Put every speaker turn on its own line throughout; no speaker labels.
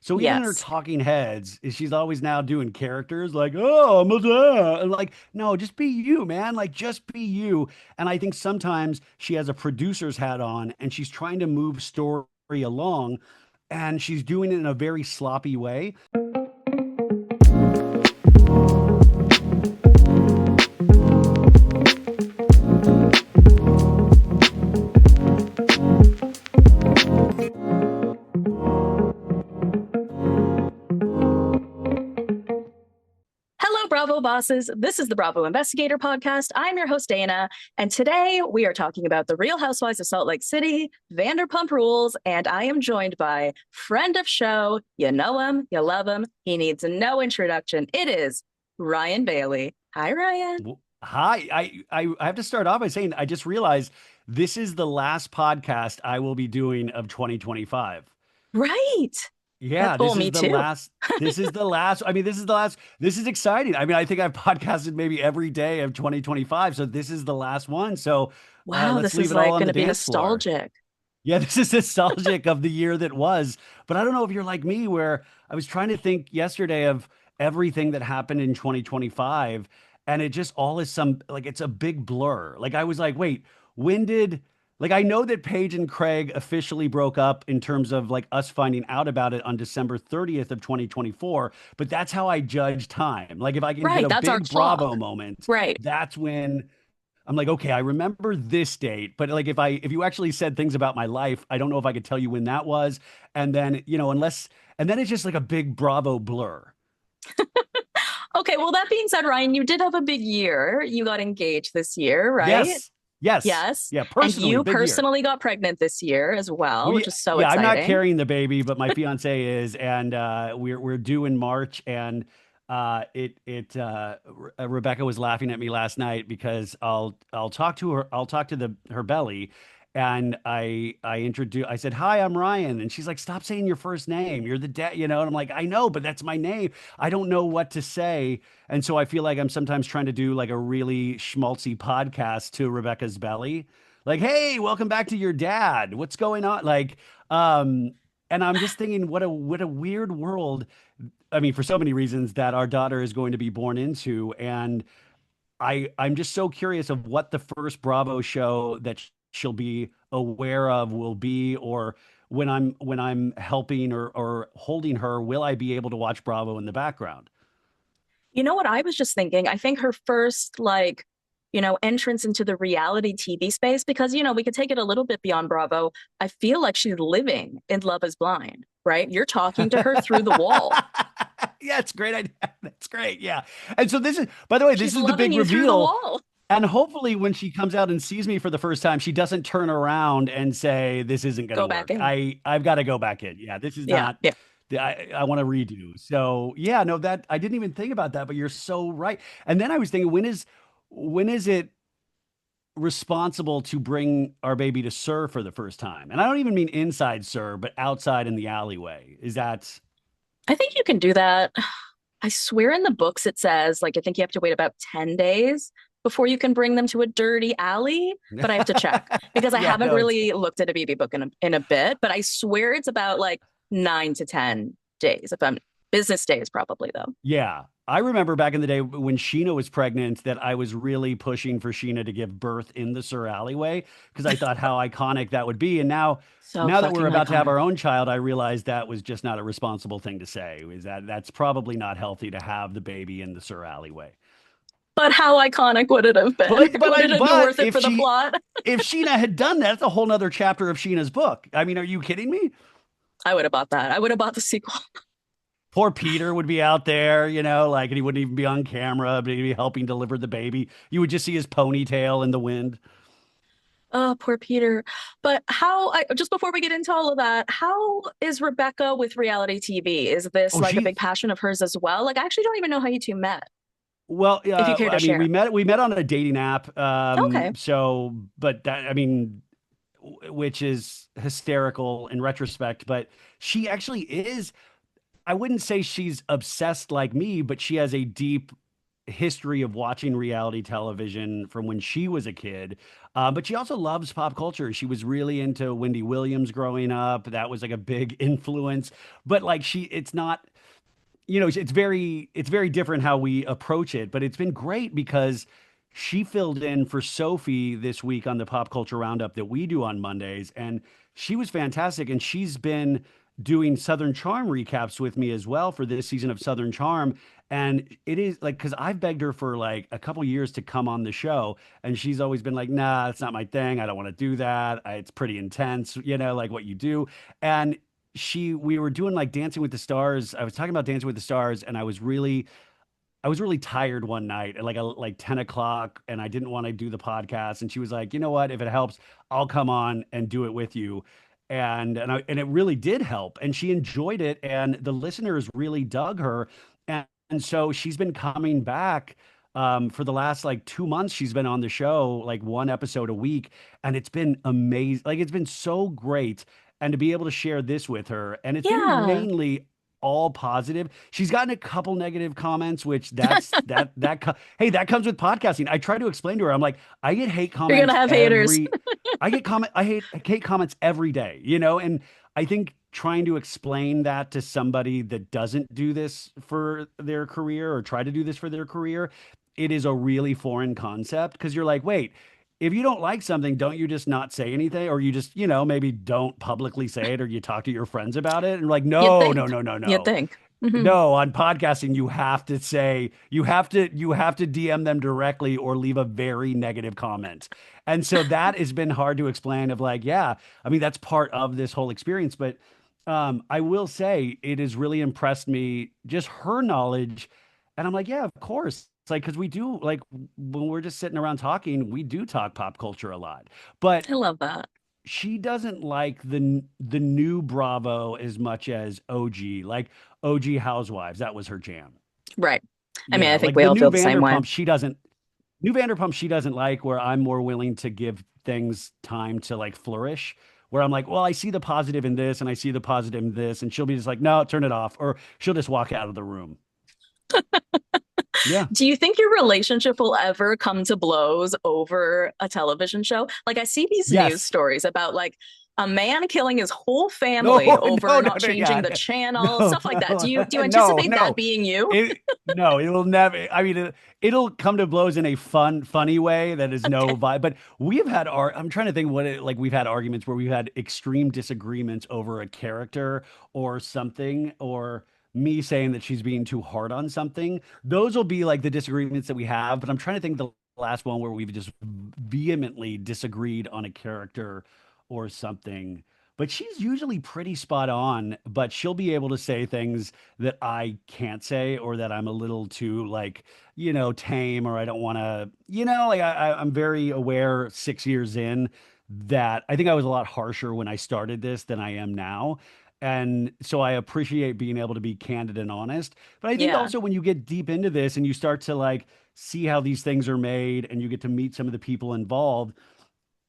So even in her
Yes.
talking heads, she's always now doing characters like, oh, I'm a da," and like, no, just be you, man. Like, just be you. And I think sometimes she has a producer's hat on and she's trying to move story along and she's doing it in a very sloppy way.
Hello, Bravo bosses. This is the Bravo Investigator Podcast. I'm your host, Dana, and today we are talking about the Real Housewives of Salt Lake City, Vanderpump Rules, and I am joined by friend of show. You know him, you love him. He needs no introduction. It is Ryan Bailey. Hi, Ryan.
Hi, I have to start off by saying I just realized this is the last podcast I will be doing of 2025.
Right.
Yeah,
Oh,
this is
me
the
too.
last. This is the last. I mean, this is the last. This is exciting. I mean, I think I've podcasted maybe every day of 2025. So this is the last one. So
Wow,
let's
this
leave
is
it all
like
on
going
the
to be
dance floor.
nostalgic.
Yeah, this is nostalgic of the year that was. But I don't know if you're like me, where I was trying to think yesterday of everything that happened in 2025, and it just all is some like it's a big blur. Like I was like, wait, when did like I know that Paige and Craig officially broke up in terms of like us finding out about it on December 30th of 2024, but that's how I judge time. Like if I can hit
Right.
a
That's our
big Bravo
clock.
moment,
Right.
that's when I'm like, okay, I remember this date, but like if you actually said things about my life, I don't know if I could tell you when that was. And then, unless and then it's just like a big Bravo blur.
Okay. Well, that being said, Ryan, you did have a big year. You got engaged this year, right?
Yes. Yes.
Yes.
Yeah,
And
personally,
you
big year.
personally got pregnant this year as well,
We
which is so
yeah, I'm not
exciting.
carrying the baby, but my fiance is, and we're due in March, and Rebecca was laughing at me last night because I'll talk to the her belly, and I said hi, I'm Ryan, and she's like, stop saying your first name, you're the dad, and I'm like, I know, but that's my name, I don't know what to say, and so I feel like I'm sometimes trying to do like a really schmaltzy podcast to Rebecca's belly like, hey, welcome back to your dad. What's going on? Like, um, and I'm just thinking, what a weird world. I mean, for so many reasons that our daughter is going to be born into, and I'm just so curious of what the first Bravo show that she'll be aware of will be, or when I'm helping or holding her, will I be able to watch Bravo in the background?
You know what I was just thinking? I think her first, entrance into the reality TV space, because, we could take it a little bit beyond Bravo. I feel like she's living in Love is Blind, right? You're talking to her through the wall.
Yeah, it's a great idea. That's great. Yeah. And so this is, by the way, this
She's
is the
loving
big
you through the
reveal.
wall.
And hopefully when she comes out and sees me for the first time, she doesn't turn around and say, this isn't going to
Go back
work.
in.
I've got to go back in. Yeah, this is
Yeah.
not,
Yeah.
I want to redo. So yeah, no, that I didn't even think about that, but you're so right. And then I was thinking, when is it responsible to bring our baby to Sir for the first time? And I don't even mean inside Sir, but outside in the alleyway. Is that,
I think you can do that. I swear in the books it says, like, I think you have to wait about 10 days before you can bring them to a dirty alley. But I have to check because I
yeah,
haven't
no, it's
really looked at a BB book in a bit. But I swear it's about like 9 to 10 days. If I'm business days, probably though.
Yeah. I remember back in the day when Sheena was pregnant that I was really pushing for Sheena to give birth in the Sur alleyway because I thought how iconic that would be. And
So
now that we're
fucking
about to have
iconic.
our own child, I realized that was just not a responsible thing to say. Is that that's probably not healthy to have the baby in the Sur alleyway.
But how iconic would it have been?
But
Would it have been
but
worth it for the plot?
if Sheena had done that, it's a whole nother chapter of Sheena's book. I mean, are you kidding me?
I would have bought that. I would have bought the sequel.
Poor Peter would be out there, like, and he wouldn't even be on camera, but he'd be helping deliver the baby. You would just see his ponytail in the wind.
Oh, poor Peter. But just before we get into all of that, how is Rebecca with reality TV? Is this
Oh,
like a big passion of hers as well? Like, I actually don't even know how you two met,
well,
if you care to
I mean,
share.
we met on a dating app.
Okay.
But that, I mean, which is hysterical in retrospect, but she actually is, I wouldn't say she's obsessed like me, but she has a deep history of watching reality television from when she was a kid. But she also loves pop culture. She was really into Wendy Williams growing up. That was like a big influence. But like it's not, it's very different how we approach it, but it's been great because she filled in for Sophie this week on the pop culture roundup that we do on Mondays, and she was fantastic. And she's been doing Southern Charm recaps with me as well for this season of Southern Charm. And it is like, because I've begged her for like a couple years to come on the show, and she's always been like, nah, that's not my thing. I don't want to do that. It's pretty intense, like what you do. And we were doing like Dancing with the Stars. I was talking about Dancing with the Stars, and I was really tired one night at like 10 o'clock, and I didn't want to do the podcast. And she was like, you know what? If it helps, I'll come on and do it with you. And it really did help. And she enjoyed it. And the listeners really dug her. And so she's been coming back for the last like 2 months. She's been on the show like one episode a week. And it's been amazing. Like it's been so great. And to be able to share this with her. And it's been
Yeah.
mainly all positive. She's gotten a couple negative comments, which hey, that comes with podcasting. I try to explain to her. I'm like, I get hate
You're gonna
comments
have haters.
I hate comments every day, and I think trying to explain that to somebody that doesn't do this for their career or try to do this for their career, it is a really foreign concept because you're like, wait, if you don't like something, don't you just not say anything? Or you just, maybe don't publicly say it, or you talk to your friends about it and like,
You'd
no, no,
think.
no, no,
You'd
no.
think. Hmm.
No, on podcasting, you have to say, you have to DM them directly or leave a very negative comment. And so that has been hard to explain of like, yeah, I mean, that's part of this whole experience. But I will say it has really impressed me, just her knowledge. And I'm like, yeah, of course. It's like, because we do, like, when we're just sitting around talking, we do talk pop culture a lot. But
I love that.
she doesn't like the new Bravo as much as OG, like OG Housewives. That was her jam.
Right. I mean, I think
Like
we
the
all feel the same way.
New Vanderpump she doesn't like, where I'm more willing to give things time to like flourish. Where I'm like, well, I see the positive in this and I see the positive in this, and she'll be just like, no, turn it off, or she'll just walk out of the room. Yeah.
Do you think your relationship will ever come to blows over a television show? Like I see these news
Yes.
stories about like a man killing his whole
No,
family over
no, no,
not
no,
changing
yeah,
the channel,
no,
stuff like that. Do you
no,
anticipate that
no.
being you?
No, it'll never. I mean, it'll come to blows in a funny way that is no
Okay.
vibe. But we've had I'm trying to think like we've had arguments where we've had extreme disagreements over a character or something, or me saying that she's being too hard on something. Those will be like the disagreements that we have. But I'm trying to think the last one where we've just vehemently disagreed on a character or something. But she's usually pretty spot on, but she'll be able to say things that I can't say, or that I'm a little too like, tame, or I don't want to, like I'm very aware 6 years in that I think I was a lot harsher when I started this than I am now. And so I appreciate being able to be candid and honest. But I think
Yeah.
also when you get deep into this and you start to like see how these things are made and you get to meet some of the people involved,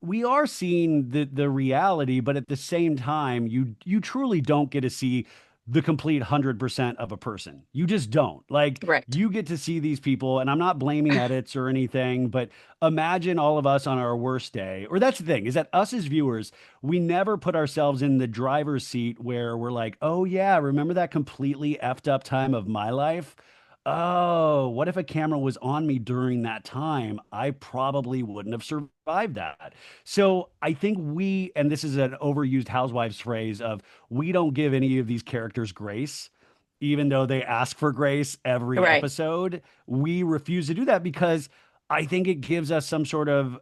we are seeing the reality, but at the same time, you truly don't get to see the complete 100% of a person. You just don't. Like
Right.
you get to see these people, and I'm not blaming edits or anything, but imagine all of us on our worst day. Or that's the thing, is that us as viewers, we never put ourselves in the driver's seat where we're like, oh yeah, remember that completely effed up time of my life? Oh, what if a camera was on me during that time? I probably wouldn't have survived that. So I think and this is an overused Housewives phrase of, we don't give any of these characters grace, even though they ask for grace every
Right.
episode. We refuse to do that because I think it gives us some sort of,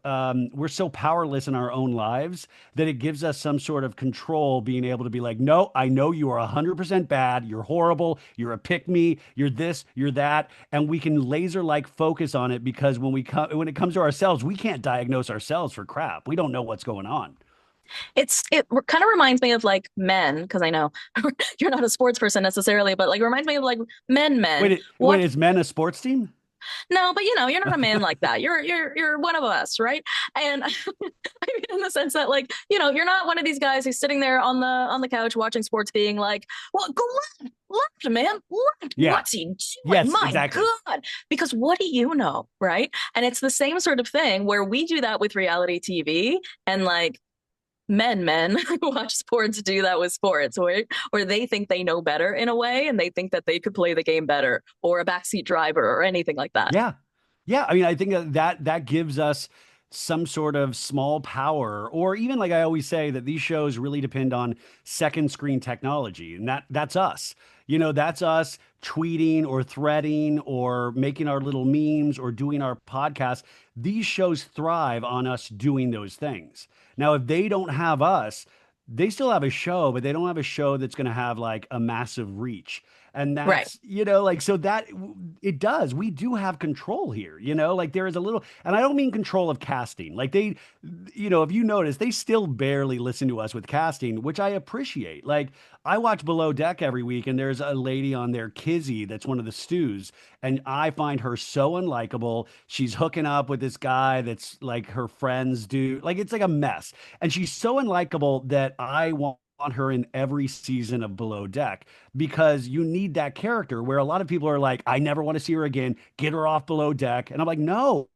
we're so powerless in our own lives that it gives us some sort of control, being able to be like, no, I know you are 100% bad. You're horrible. You're a pick me. You're this, you're that. And we can laser like focus on it because when it comes to ourselves, we can't diagnose ourselves for crap. We don't know what's going on.
It kind of reminds me of like men, because I know you're not a sports person necessarily, but like reminds me of like men.
Wait,
What
is men a sports team?
No, but you're not a man like that. You're one of us, right? And I mean, in the sense that like, you're not one of these guys who's sitting there on the couch watching sports being like, well, go on, let man.
Yeah.
What's he doing?
Yes,
My
exactly.
God. Because what do you know? Right. And it's the same sort of thing where we do that with reality TV and like men watch sports do that with sports where they think they know better in a way and they think that they could play the game better or a backseat driver or anything like that.
Yeah. Yeah. I mean, I think that gives us some sort of small power, or even like I always say that these shows really depend on second screen technology. And that's us. That's us tweeting or threading or making our little memes or doing our podcast. These shows thrive on us doing those things. Now, if they don't have us, they still have a show, but they don't have a show that's going to have like a massive reach. And
Right.
that's, like, so that it does. We do have control here, like there is a little, and I don't mean control of casting. Like if you notice, they still barely listen to us with casting, which I appreciate. Like I watch Below Deck every week, and there's a lady on there, Kizzy, that's one of the stews, and I find her so unlikable. She's hooking up with this guy that's like her friends do. Like it's like a mess. And she's so unlikable that I want her in every season of Below Deck because you need that character where a lot of people are like, I never want to see her again. Get her off Below Deck. And I'm like, no.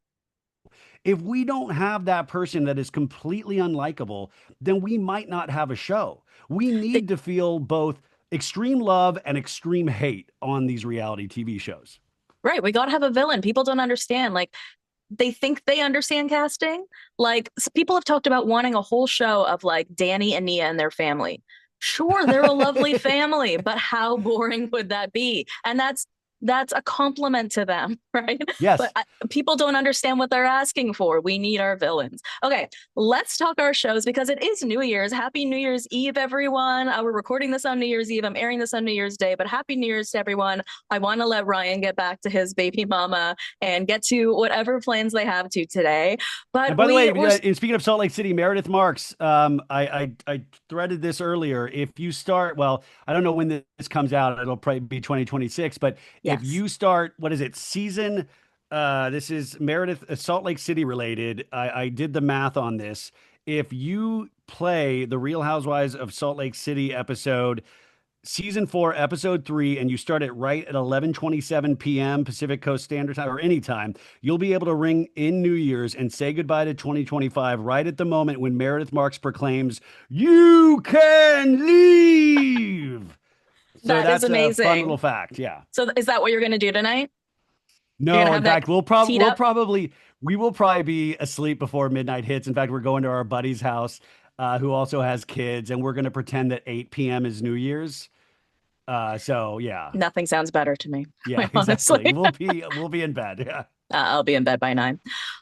If we don't have that person that is completely unlikable, then we might not have a show. We
They,
need to feel both extreme love and extreme hate on these reality TV shows.
right. We got to have a villain. People don't understand. Like, they think they understand casting. Like people have talked about wanting a whole show of like Danny and Nia and their family. Sure, they're a lovely family, but how boring would that be? And that's a compliment to them, right? But
Yes.
people don't understand what they're asking for. We need our villains. Okay, let's talk our shows because it is New Year's. Happy New Year's Eve, everyone. We're recording this on New Year's Eve. I'm airing this on New Year's Day, but happy New Year's to everyone. I want to let Ryan get back to his baby mama and get to whatever plans they have to today.
And
But
by the way,
we're
and speaking of Salt Lake City, Meredith Marks, I threaded this earlier. If you start, well, I don't know when this comes out. It'll probably be 2026. But if
yes.
you start, what is it, season? This is Meredith, Salt Lake City related. I did the math on this. If you play the Real Housewives of Salt Lake City episode, season 4, episode 3, and you start it right at 11:27 p.m. Pacific Coast Standard Time or anytime, you'll be able to ring in New Year's and say goodbye to 2025 right at the moment when Meredith Marks proclaims, "You can leave." So
That is
that's a fun
amazing.
little fact. Yeah.
So is that what you're going to do tonight? You're going to
No, in
have that
fact, we'll
teed up?
probably we will probably be asleep before midnight hits. In fact, we're going to our buddy's house, who also has kids, and we're going to pretend that 8 p.m. is New Year's. So yeah,
Nothing sounds better to me,
yeah,
quite
exactly.
honestly.
We'll be in bed. Yeah,
I'll be in bed by 9.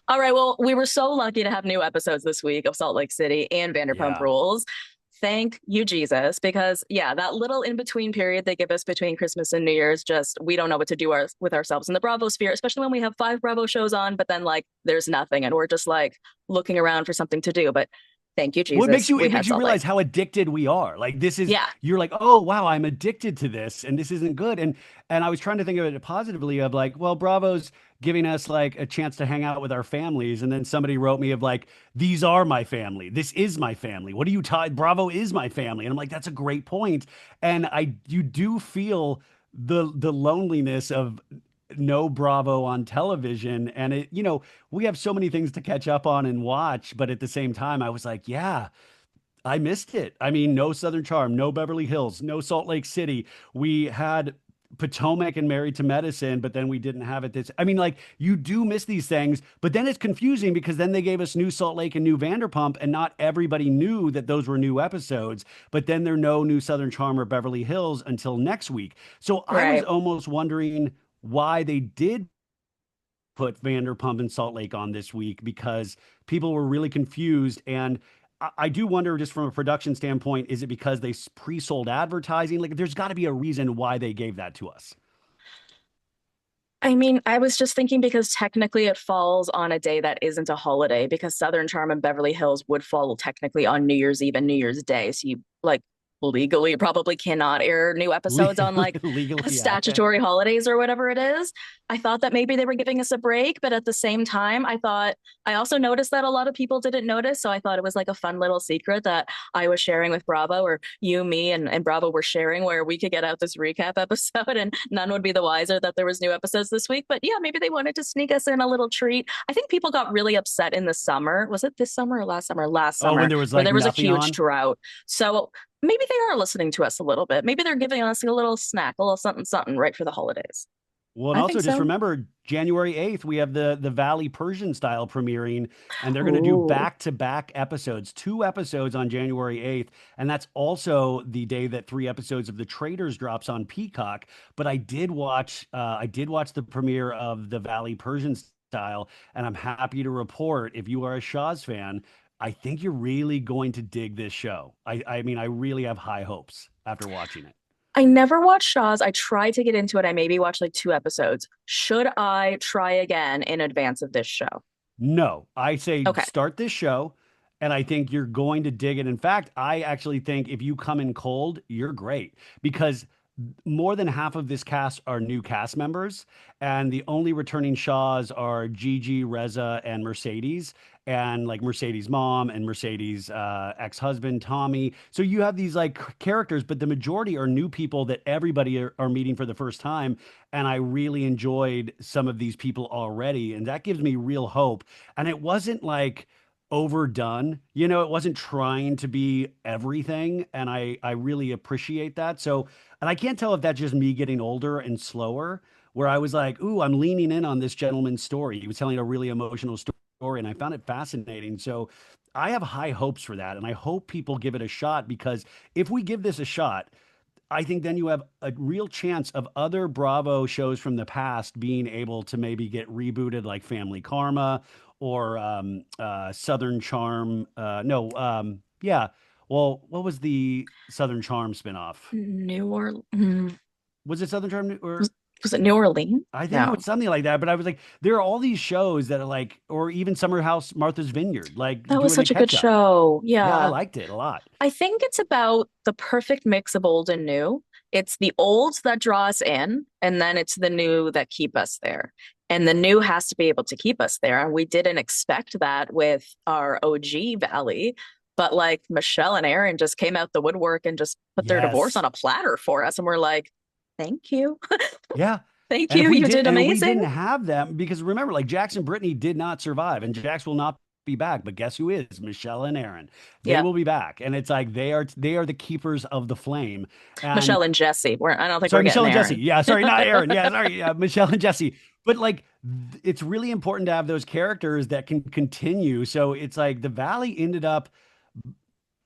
All right. Well, we were so lucky to have new episodes this week of Salt Lake City and Vanderpump
yeah,
Rules. Thank you, Jesus, because yeah, that little in between period they give us between Christmas and New Year's, just we don't know what to do with ourselves in the Bravo sphere, especially when we have 5 Bravo shows on, but then like there's nothing and we're just like looking around for something to do. But thank you,
well,
Jesus. We
it
had
makes you
Salt Lake.
realize how addicted we are. Like this is,
Yeah.
you're like, oh wow, I'm addicted to this, and this isn't good. And I was trying to think of it positively of like, well, Bravo's giving us like a chance to hang out with our families, and then somebody wrote me of like, these are my family. This is my family. What are you talking? Bravo is my family, and I'm like, that's a great point. And you do feel the loneliness of no Bravo on television. And we have so many things to catch up on and watch. But at the same time, I was like, yeah, I missed it. I mean, no Southern Charm, no Beverly Hills, no Salt Lake City. We had Potomac and Married to Medicine, but then we didn't have it. I mean, like you do miss these things, but then it's confusing because then they gave us New Salt Lake and New Vanderpump, and not everybody knew that those were new episodes. But then there are no new Southern Charm or Beverly Hills until next week. So I was
Right.
almost wondering why they did put Vanderpump and Salt Lake on this week because people were really confused. And I do wonder, just from a production standpoint, is it because they pre-sold advertising? Like, there's got to be a reason why they gave that to us.
I mean, I was just thinking because technically it falls on a day that isn't a holiday because Southern Charm and Beverly Hills would fall technically on New Year's Eve and New Year's Day. So you like legally probably cannot air new episodes on like
Legally, yeah.
statutory holidays or whatever it is. I thought that maybe they were giving us a break, but at the same time, I also noticed that a lot of people didn't notice. So I thought it was like a fun little secret that I was sharing with Bravo, or you, me, and Bravo were sharing, where we could get out this recap episode and none would be the wiser that there was new episodes this week. But yeah, maybe they wanted to sneak us in a little treat. I think people got really upset in the summer. Was it this summer or last summer? Last
Oh, when
summer,
there was
where
like
there was a
nothing
huge
on.
drought. So maybe they are listening to us a little bit. Maybe they're giving us a little snack, a little something, something right for the holidays.
Well, and
I
also
think
just
so.
remember January 8th, we have the Valley Persian style premiering, and they're going to do
Ooh.
back-to-back episodes, 2 episodes on January 8th. And that's also the day that 3 episodes of The Traitors drops on Peacock. But I did watch the premiere of the Valley Persian style, and I'm happy to report, if you are a Shaw's fan, I think you're really going to dig this show. I mean, I really have high hopes after watching it.
I never watched Shaw's. I tried to get into it. I maybe watched like 2 episodes. Should I try again in advance of this show?
No, I say
Okay.
start this show, and I think you're going to dig it. In fact, I actually think if you come in cold, you're great because more than half of this cast are new cast members, and the only returning Shaws are Gigi, Reza, and Mercedes, and like Mercedes' mom and Mercedes' ex-husband Tommy. So you have these like characters, but the majority are new people that everybody are meeting for the first time. And I really enjoyed some of these people already, and that gives me real hope. And it wasn't like overdone. It wasn't trying to be everything, and I really appreciate that. So, and I can't tell if that's just me getting older and slower, where I was like, "Ooh, I'm leaning in on this gentleman's story. He was telling a really emotional story, and I found it fascinating." So, I have high hopes for that, and I hope people give it a shot because if we give this a shot, I think then you have a real chance of other Bravo shows from the past being able to maybe get rebooted, like Family Karma or Southern Charm. No, yeah. Well, what was the Southern Charm spinoff?
New Orleans.
Was it Southern Charm
Was,
or
was it New Orleans?
I think it
No.
was something like that? But I was like, there are all these shows that are like, or even Summer House, Martha's Vineyard, like
That was
doing a
such a good
catch up.
show.
Yeah, I
Yeah.
liked it a lot.
I think it's about the perfect mix of old and new. It's the old that draw us in, and then it's the new that keep us there. And the new has to be able to keep us there. And we didn't expect that with our OG Valley. But like Michelle and Aaron just came out the woodwork and just put their divorce
Yes.
on a platter for us. And we're like, thank you.
Yeah.
Thank
And if
you.
we
You
did,
did
and we
amazing.
didn't have them, because remember, like Jax and Brittany did not survive, and Jax will not be back. But guess who is? Michelle and Aaron. They
Yeah.
will be back, and it's like they are the keepers of the flame. And
Michelle and Jesse. I don't think
sorry,
we're
Michelle
getting
and Jesse.
Aaron.
Yeah, sorry, not Aaron. Yeah, sorry, yeah, Michelle and Jesse. But like, it's really important to have those characters that can continue. So it's like the Valley ended up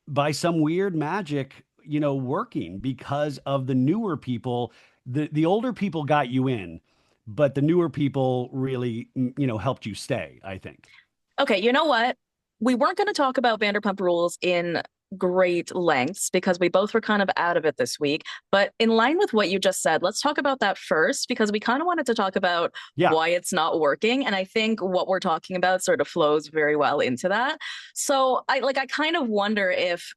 by some weird magic, working because of the newer people. The older people got you in, but the newer people really, helped you stay, I think.
Okay, you know what? We weren't going to talk about Vanderpump Rules in great lengths because we both were kind of out of it this week. But in line with what you just said, let's talk about that first because we kind of wanted to talk about
Yeah.
why it's not working. And I think what we're talking about sort of flows very well into that. So I kind of wonder if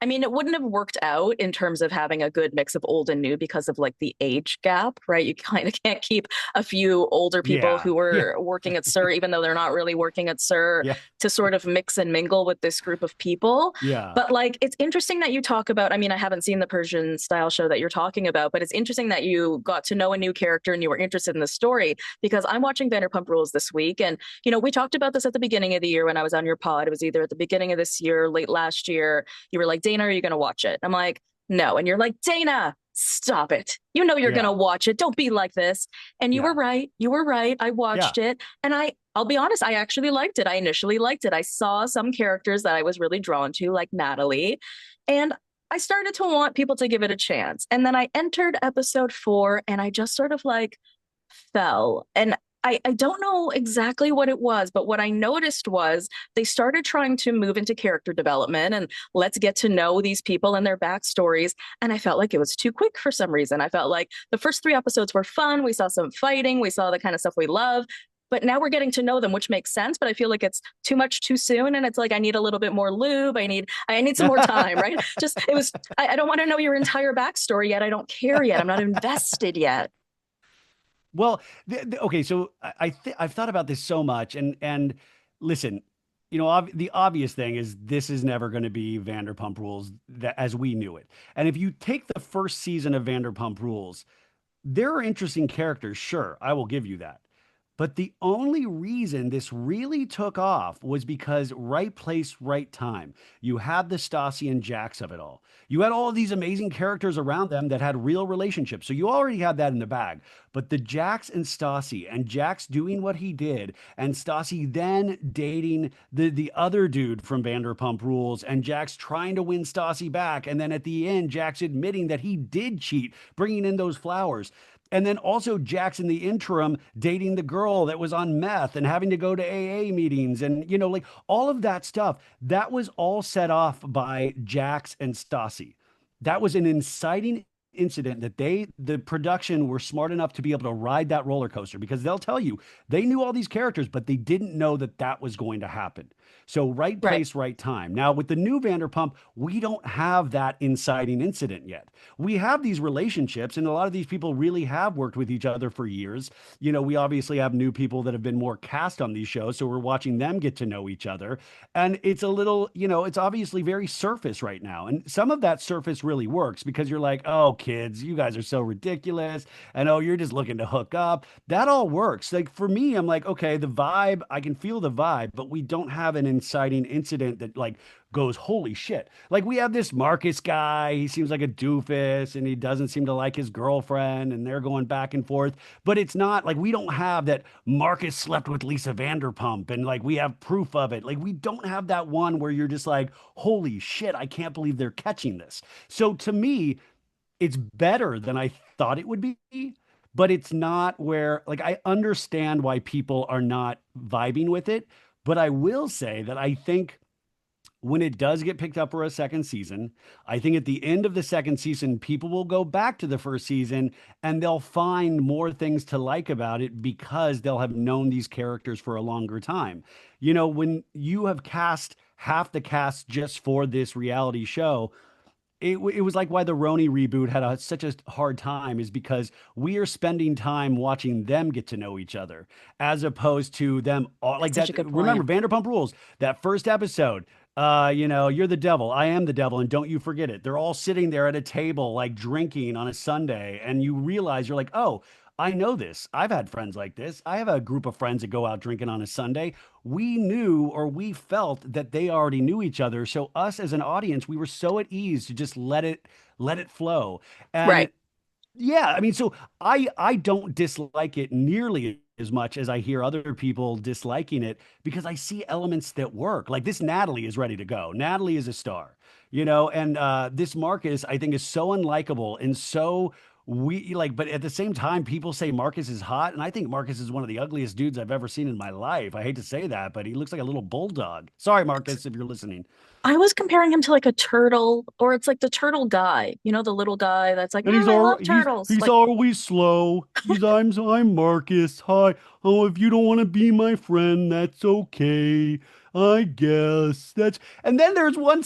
I mean, it wouldn't have worked out in terms of having a good mix of old and new because of like the age gap, right? You kind of can't keep a few older people
Yeah.
who
Yeah.
were working at SUR, even though they're not really working at SUR,
Yeah.
to sort of mix and mingle with this group of people.
Yeah.
But like, it's interesting that you talk about, I mean, I haven't seen the Persian style show that you're talking about, but it's interesting that you got to know a new character and you were interested in the story because I'm watching Vanderpump Rules this week. And, we talked about this at the beginning of the year when I was on your pod. It was either at the beginning of this year, late last year. You were like, Dana, are you going to watch it? I'm like, no. And you're like, Dana, stop it. You know you're going to
Yeah.
watch it. Don't be like this. And you were
Yeah.
right. You were right. I
Yeah.
watched it. And I'll be honest, I actually liked it. I initially liked it. I saw some characters that I was really drawn to, like Natalie. And I started to want people to give it a chance. And then I entered episode 4 and I just sort of like fell. And I don't know exactly what it was, but what I noticed was they started trying to move into character development and let's get to know these people and their backstories. And I felt like it was too quick for some reason. I felt like the first 3 episodes were fun. We saw some fighting. We saw the kind of stuff we love. but now we're getting to know them, which makes sense. But I feel like it's too much too soon, and it's like I need a little bit more lube. I need some more time, right? Just it was. I don't want to know your entire backstory yet. I don't care yet. I'm not invested yet.
Well, okay, so I've thought about this so much, and listen, the obvious thing is this is never going to be Vanderpump Rules that as we knew it. And if you take the first season of Vanderpump Rules, there are interesting characters, sure, I will give you that. But the only reason this really took off was because right place, right time. You had the Stassi and Jax of it all. You had all of these amazing characters around them that had real relationships. So you already had that in the bag. But the Jax and Stassi, and Jax doing what he did, and Stassi then dating the other dude from Vanderpump Rules, and Jax trying to win Stassi back, and then at the end, Jax admitting that he did cheat, bringing in those flowers. And then also Jax in the interim dating the girl that was on meth and having to go to AA meetings and, like all of that stuff. That was all set off by Jax and Stassi. That was an inciting incident that the production were smart enough to be able to ride that roller coaster, because they'll tell you they knew all these characters, but they didn't know that that was going to happen. So right
Right.
place, right time. Now with the new Vanderpump, we don't have that inciting incident yet. We have these relationships, and a lot of these people really have worked with each other for years. We obviously have new people that have been more cast on these shows, so we're watching them get to know each other. And it's a little, it's obviously very surface right now. And some of that surface really works because you're like, oh, kids, you guys are so ridiculous. And oh, you're just looking to hook up. That all works. Like for me, I'm like, okay, the vibe, I can feel the vibe, but we don't have an inciting incident that like goes, holy shit. Like we have this Marcus guy. He seems like a doofus and he doesn't seem to like his girlfriend and they're going back and forth. But it's not like we don't have that Marcus slept with Lisa Vanderpump and like we have proof of it. Like we don't have that one where you're just like, holy shit, I can't believe they're catching this. So to me, it's better than I thought it would be, but it's not where like I understand why people are not vibing with it. But I will say that I think when it does get picked up for a second season, I think at the end of the second season, people will go back to the first season and they'll find more things to like about it because they'll have known these characters for a longer time. When you have cast half the cast just for this reality show, it was like why the Roni reboot had such a hard time is because we are spending time watching them get to know each other as opposed to them all like
That's such
that.
a good
Remember
point.
Vanderpump Rules, that first episode, you're the devil, I am the devil, and don't you forget it. They're all sitting there at a table, like drinking on a Sunday, and you realize you're like, oh, I know this. I've had friends like this. I have a group of friends that go out drinking on a Sunday. We knew or we felt that they already knew each other. So us as an audience, we were so at ease to just let it flow. And
Right.
yeah, I mean, so I don't dislike it nearly as much as I hear other people disliking it because I see elements that work. Like this Natalie is ready to go. Natalie is a star, and this Marcus I think is so unlikable and so we like, but at the same time, people say Marcus is hot, and I think Marcus is one of the ugliest dudes I've ever seen in my life. I hate to say that, but he looks like a little bulldog. Sorry, Marcus, if you're listening.
I was comparing him to like a turtle, or it's like the turtle guy, the little guy that's like,
And he's
I
all
love turtles.
he's
Like,
always slow. I'm Marcus. Hi. Oh, if you don't want to be my friend, that's okay. I guess that's. And then there's one.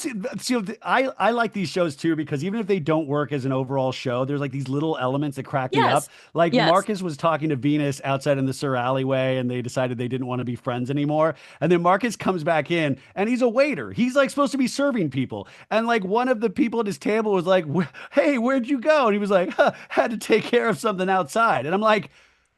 I like these shows too because even if they don't work as an overall show, there's like these little elements that crack me up.
yes,
Like
yes,
Marcus was talking to Venus outside in the Sur alleyway, and they decided they didn't want to be friends anymore. And then Marcus comes back in, and he's a waiter. He's like supposed to be serving people, and like one of the people at his table was like, "Hey, where'd you go?" And he was like, huh, "Had to take care of something outside." And I'm like,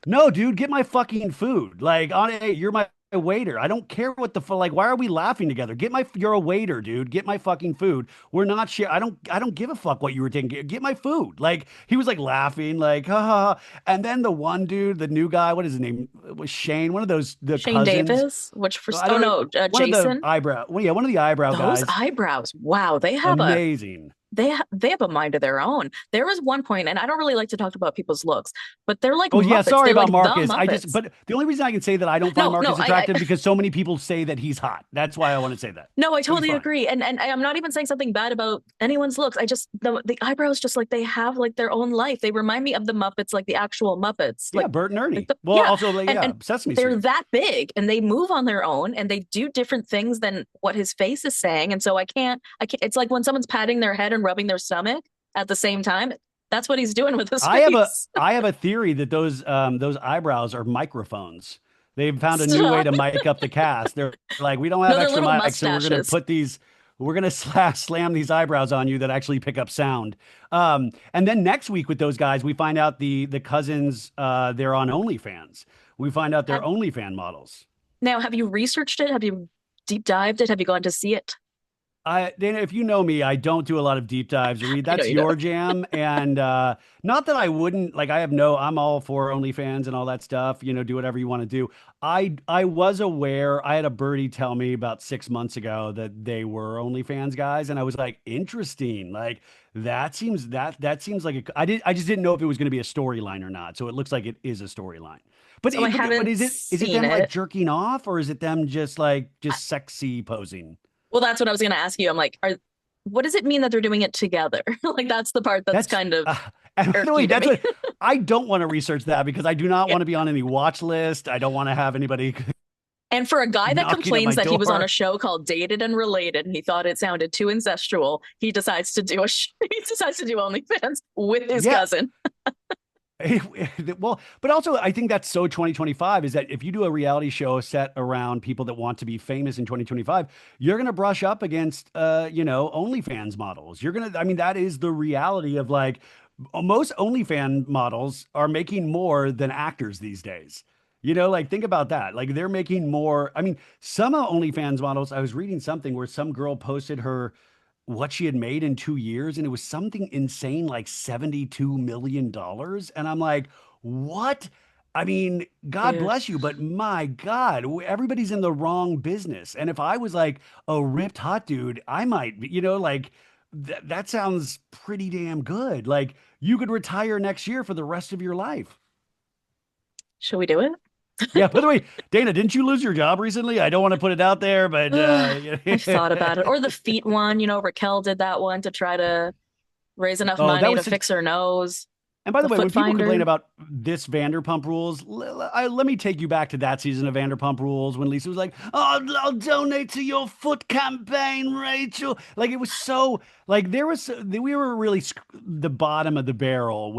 no, dude, get my fucking food. Like, hey, you're my waiter. I don't care what the fuck. Like, why are we laughing together? You're a waiter, dude. Get my fucking food. We're not share. I don't give a fuck what you were taking. Get my food. Like, he was like laughing, like, ha ha. Ha. And then the one dude, the new guy, what is his name? Was Shane, one of those, the
Shane
cousins.
Davis, which for,
I
oh
don't know.
no,
One of the
Jason.
eyebrow, well, yeah, one of the eyebrow
Those
guys.
eyebrows, wow, they have a
Amazing.
they have a mind of their own. There was one point, and I don't really like to talk about people's looks, but they're like
Oh yeah,
Muppets.
sorry
They're
about
like the
Marcus.
Muppets.
But the only reason I can say that I don't find
No, no,
Marcus attractive because so many people say that he's hot. That's why I want to say that.
no, I
He's
totally
fine.
agree. And I'm not even saying something bad about anyone's looks. I just the eyebrows just like they have like their own life. They remind me of the Muppets, like the actual Muppets.
Yeah, Bert and
Like
Ernie.
the
Well,
yeah.
also like, yeah,
And
Sesame
they're
Street.
that big and they move on their own and they do different things than what his face is saying. And so I can't it's like when someone's patting their head and rubbing their stomach at the same time. That's what he's doing with his face.
I have a theory that those eyebrows are microphones. They've found a new way
Stop.
to mic up the cast. They're like, we don't have
No, they're
extra
little
mics, so
mustaches.
we're gonna slam these eyebrows on you that actually pick up sound. And then next week with those guys, we find out the cousins they're on OnlyFans. We find out they're
Have,
OnlyFan models.
now, have you researched it? Have you deep dived it? Have you gone to see it?
Dana, if you know me, I don't do a lot of deep dives. Read,
I know
that's
you don't.
your jam, and not that I wouldn't like. I'm all for OnlyFans and all that stuff. Do whatever you want to do. I was aware. I had a birdie tell me about 6 months ago that they were OnlyFans guys, and I was like, interesting. Like that seems like I just didn't know if it was going to be a storyline or not. So it looks like it is a storyline.
So I
But
haven't
is it
seen
them like
it.
jerking off or is it them just sexy posing?
Well, that's what I was going to ask you. I'm like, what does it mean that they're doing it together? Like, that's the part that's
That's
kind of
and by the way,
irky to
that's
me.
what I don't want to research that because I do not
Yeah.
want to be on any watch list. I don't want to have anybody
And for a guy that
knocking at my
complains that he was on a
door.
show called Dated and Related and he thought it sounded too incestual, he decides to do he decides to do OnlyFans with his
Yeah.
cousin.
Well, but also I think that's so 2025 is that if you do a reality show set around people that want to be famous in 2025, you're going to brush up against OnlyFans models. I mean that is the reality of like most OnlyFans models are making more than actors these days. Like think about that. Like they're making more. I mean, some OnlyFans models, I was reading something where some girl posted her what she had made in 2 years, and it was something insane like $72 million. And I'm like, what? I mean, God
Dude.
bless you, but my God, everybody's in the wrong business. And if I was like a ripped hot dude, I might, like that sounds pretty damn good. Like you could retire next year for the rest of your life.
Should we do it?
Yeah, by the way, Dana, didn't you lose your job recently? I don't want to put it out there, but
I've thought about it. Or the feet one, Raquel did that one to try to raise enough
oh, that
money to
was such.
fix her nose.
And by the
The
way,
foot
when people complain
finder.
about this Vanderpump Rules, let me take you back to that season of Vanderpump Rules when Lisa was like, "Oh, I'll donate to your foot campaign, Rachel." Like it was so like we were really the bottom of the barrel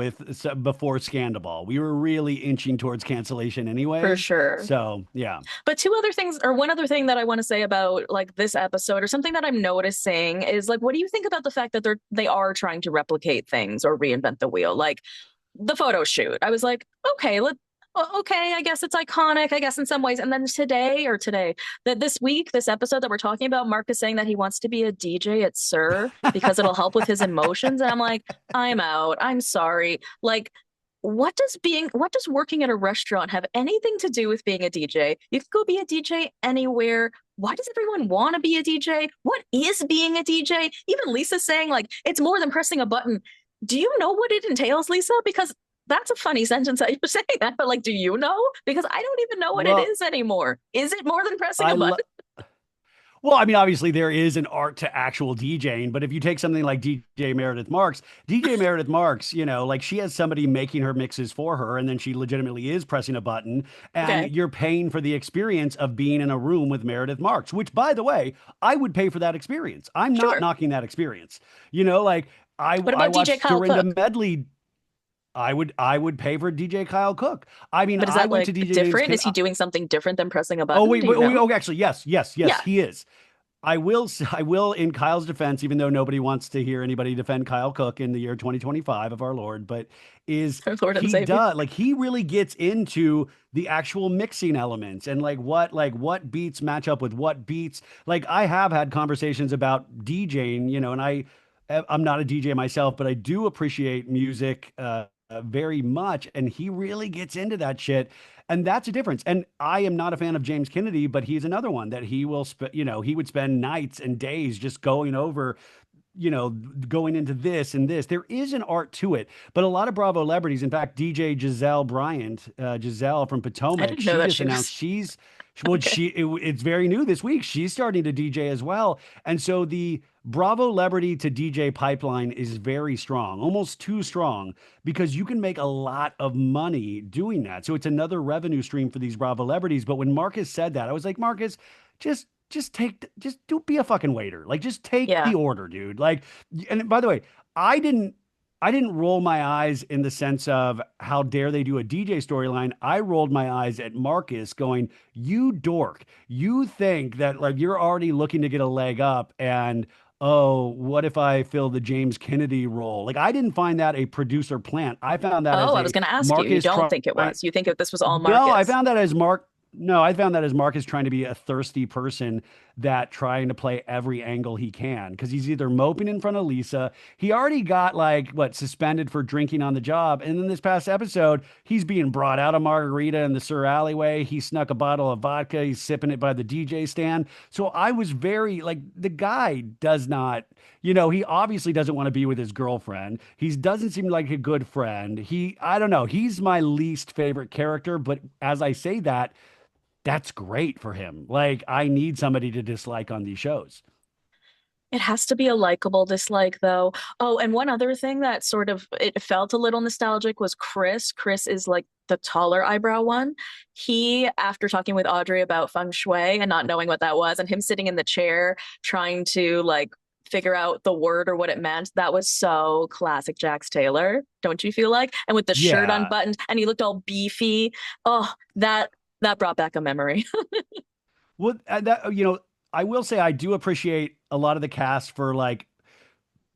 before Scandal. We were really inching towards cancellation,
For
anyways.
sure.
So yeah,
But two other things, or one other thing that I want to say about like this episode, or something that I'm noticing is like, what do you think about the fact that they are trying to replicate things or reinvent the wheel? Like the photo shoot. I was like, okay, I guess it's iconic, I guess in some ways. And then that this week, this episode that we're talking about, Mark is saying that he wants to be a DJ at Sir because it'll help with his emotions. And I'm like, I'm out. I'm sorry. Like, what does working at a restaurant have anything to do with being a DJ? You can go be a DJ anywhere. Why does everyone want to be a DJ? What is being a DJ? Even Lisa's saying like it's more than pressing a button. Do you know what it entails, Lisa? Because that's a funny sentence that you're saying that, but like, do you know? Because I don't even know what it
well,
is anymore. Is it more than pressing
I
a
love.
button?
Well, I mean, obviously there is an art to actual DJing, but if you take something like DJ Meredith Marks, like she has somebody making her mixes for her, and then she legitimately is pressing a button, and
Okay,
you're paying for the experience of being in a room with Meredith Marks, which, by the way, I would pay for that experience. I'm not
sure.
knocking that experience. Like
What
I
about DJ
watched
Kyle
Dorinda
Cook?
Medley. I would pay for DJ Kyle Cook. I mean,
But is
I
that
went
like
to DJ Dave's.
different? Is he doing something different than pressing a
Oh
button?
wait,
Do you
wait,
know?
oh, actually, yes,
Yeah,
he is. I will, in Kyle's defense, even though nobody wants to hear anybody defend Kyle Cook in the year 2025 of our Lord, but is
our Lord and
he
Savior.
does like he really gets into the actual mixing elements and like what beats match up with what beats. Like I have had conversations about DJing, and I'm not a DJ myself, but I do appreciate music very much, and he really gets into that shit. And that's a difference. And I am not a fan of James Kennedy, but he's another one that he would spend nights and days just going over, going into this and this. There is an art to it, but a lot of Bravo celebrities, in fact, DJ Giselle Bryant, Giselle from
I
Potomac,
didn't know
she
that
just
she
announced
was
well,
okay.
it's very new this week. She's starting to DJ as well. And so the Bravo celebrity to DJ pipeline is very strong, almost too strong, because you can make a lot of money doing that. So it's another revenue stream for these Bravo celebrities. But when Marcus said that, I was like, Marcus, just don't be a fucking waiter. Like, just take
Yeah.
the order, dude. Like, and by the way, I didn't I didn't roll my eyes in the sense of how dare they do a DJ storyline. I rolled my eyes at Marcus going, you dork. You think that like you're already looking to get a leg up and oh, what if I fill the James Kennedy role? Like I didn't find that a producer plant. I found that
Oh,
as
I was
a
going to ask you. You
Marcus
don't
trying.
think it was. You think that this was all
No, I
Marcus.
found that as Mark. No, I found that as Mark is trying to be a thirsty person that trying to play every angle he can because he's either moping in front of Lisa. He already got like what suspended for drinking on the job, and then this past episode, he's being brought out a margarita in the Sur alleyway. He snuck a bottle of vodka. He's sipping it by the DJ stand. So I was very like the guy does not. He obviously doesn't want to be with his girlfriend. He doesn't seem like a good friend. I don't know. He's my least favorite character, but as I say that, that's great for him. Like, I need somebody to dislike on these shows.
It has to be a likable dislike, though. Oh, and one other thing that sort of it felt a little nostalgic was Chris. Chris is like the taller eyebrow one. He, after talking with Audrey about feng shui and not knowing what that was, and him sitting in the chair trying to like figure out the word or what it meant, that was so classic Jax Taylor, don't you feel like? And with the shirt
Yeah.
unbuttoned, and he looked all beefy. Oh, that brought back a memory.
Well, I will say I do appreciate a lot of the cast for like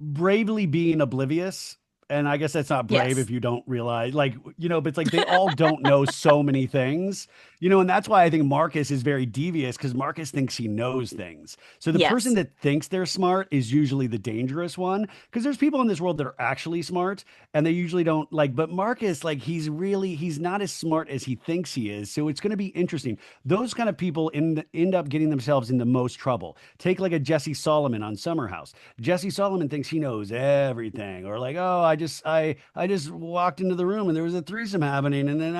bravely being oblivious. And I guess that's not brave
Yes.
if you don't realize, like, but it's like they all don't know so many things, and that's why I think Marcus is very devious because Marcus thinks he knows things. So the person
Yes.
that thinks they're smart is usually the dangerous one because there's people in this world that are actually smart and they usually don't like, but Marcus, like, he's not as smart as he thinks he is. So it's going to be interesting. Those kind of people end up getting themselves in the most trouble. Take like a Jesse Solomon on Summer House. Jesse Solomon thinks he knows everything, or like, oh, I just walked into the room and there was a threesome happening, and then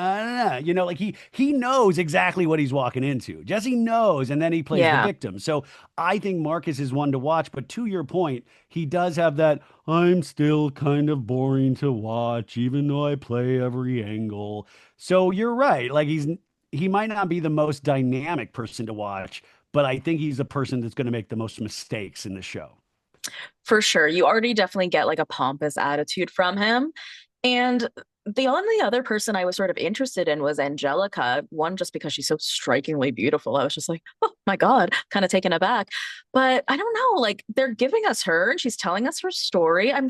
like he knows exactly what he's walking into. Jesse knows, and then he plays the
Yeah.
victim. So I think Marcus is one to watch. But to your point, he does have that. I'm still kind of boring to watch, even though I play every angle. So you're right. Like he might not be the most dynamic person to watch, but I think he's the person that's going to make the most mistakes in the show.
For sure. You already definitely get like a pompous attitude from him. And the only other person I was sort of interested in was Angelica. One, just because she's so strikingly beautiful. I was just like, oh my God, kind of taken aback. But I don't know, like they're giving us her and she's telling us her story. I'm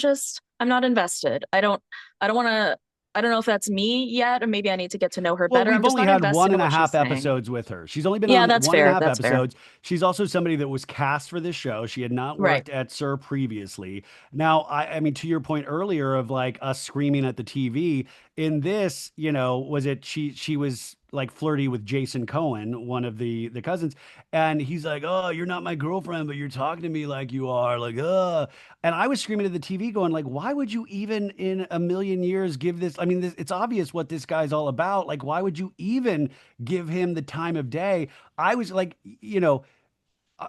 not invested. I don't want to, I don't know if that's me yet, or maybe I need to get to know her
Well,
better. I'm
we've
just
only
not
had
invested
one
in
and a
what she's
half
saying.
episodes with her. She's only been
Yeah,
on
that's
one and a
fair.
half
That's fair.
episodes. She's also somebody that was cast for this show. She had not
Right.
worked at SUR previously. Now, I mean, to your point earlier of like us screaming at the TV, in this, was it she was like flirty with Jason Cohen, one of the cousins, and he's like, "Oh, you're not my girlfriend, but you're talking to me like you are." Like, and I was screaming at the TV going like, "Why would you even in a million years give this? I mean, it's obvious what this guy's all about. Like, why would you even give him the time of day?" I was like, uh,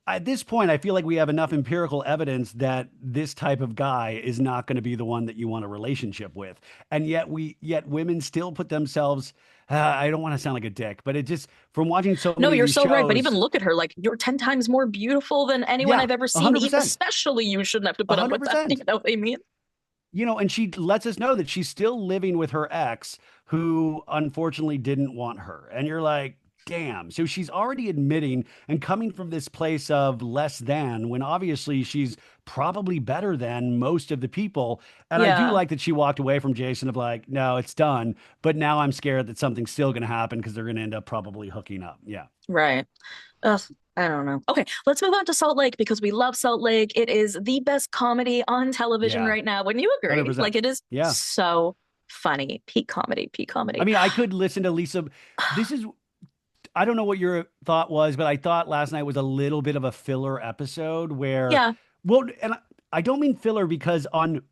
at this point, I feel like we have enough empirical evidence that this type of guy is not going to be the one that you want a relationship with. And yet women still put themselves, I don't want to sound like a dick, but it just, from watching so
No,
many of
you're
these
so right. But even
shows,
look at her, like you're 10 times more beautiful than anyone
yeah,
I've ever seen. Even
100%,
especially you shouldn't have to put up with that. You
100%.
know what I mean?
And she lets us know that she's still living with her ex who unfortunately didn't want her. And you're like, damn. So she's already admitting and coming from this place of less than when obviously she's probably better than most of the people. And I do
Yeah.
like that she walked away from Jason of like, no, it's done. But now I'm scared that something's still going to happen because they're going to end up probably hooking up. Yeah.
Right. Ugh, I don't know. Okay, let's move on to Salt Lake because we love Salt Lake. It is the best comedy on television
Yeah.
right now. Wouldn't you agree?
100%.
Like it is
Yeah.
so funny. Peak comedy, peak
I
comedy.
mean, I could listen to Lisa. This is I don't know what your thought was, but I thought last night was a little bit of a filler episode where,
Yeah,
well, and I don't mean filler because on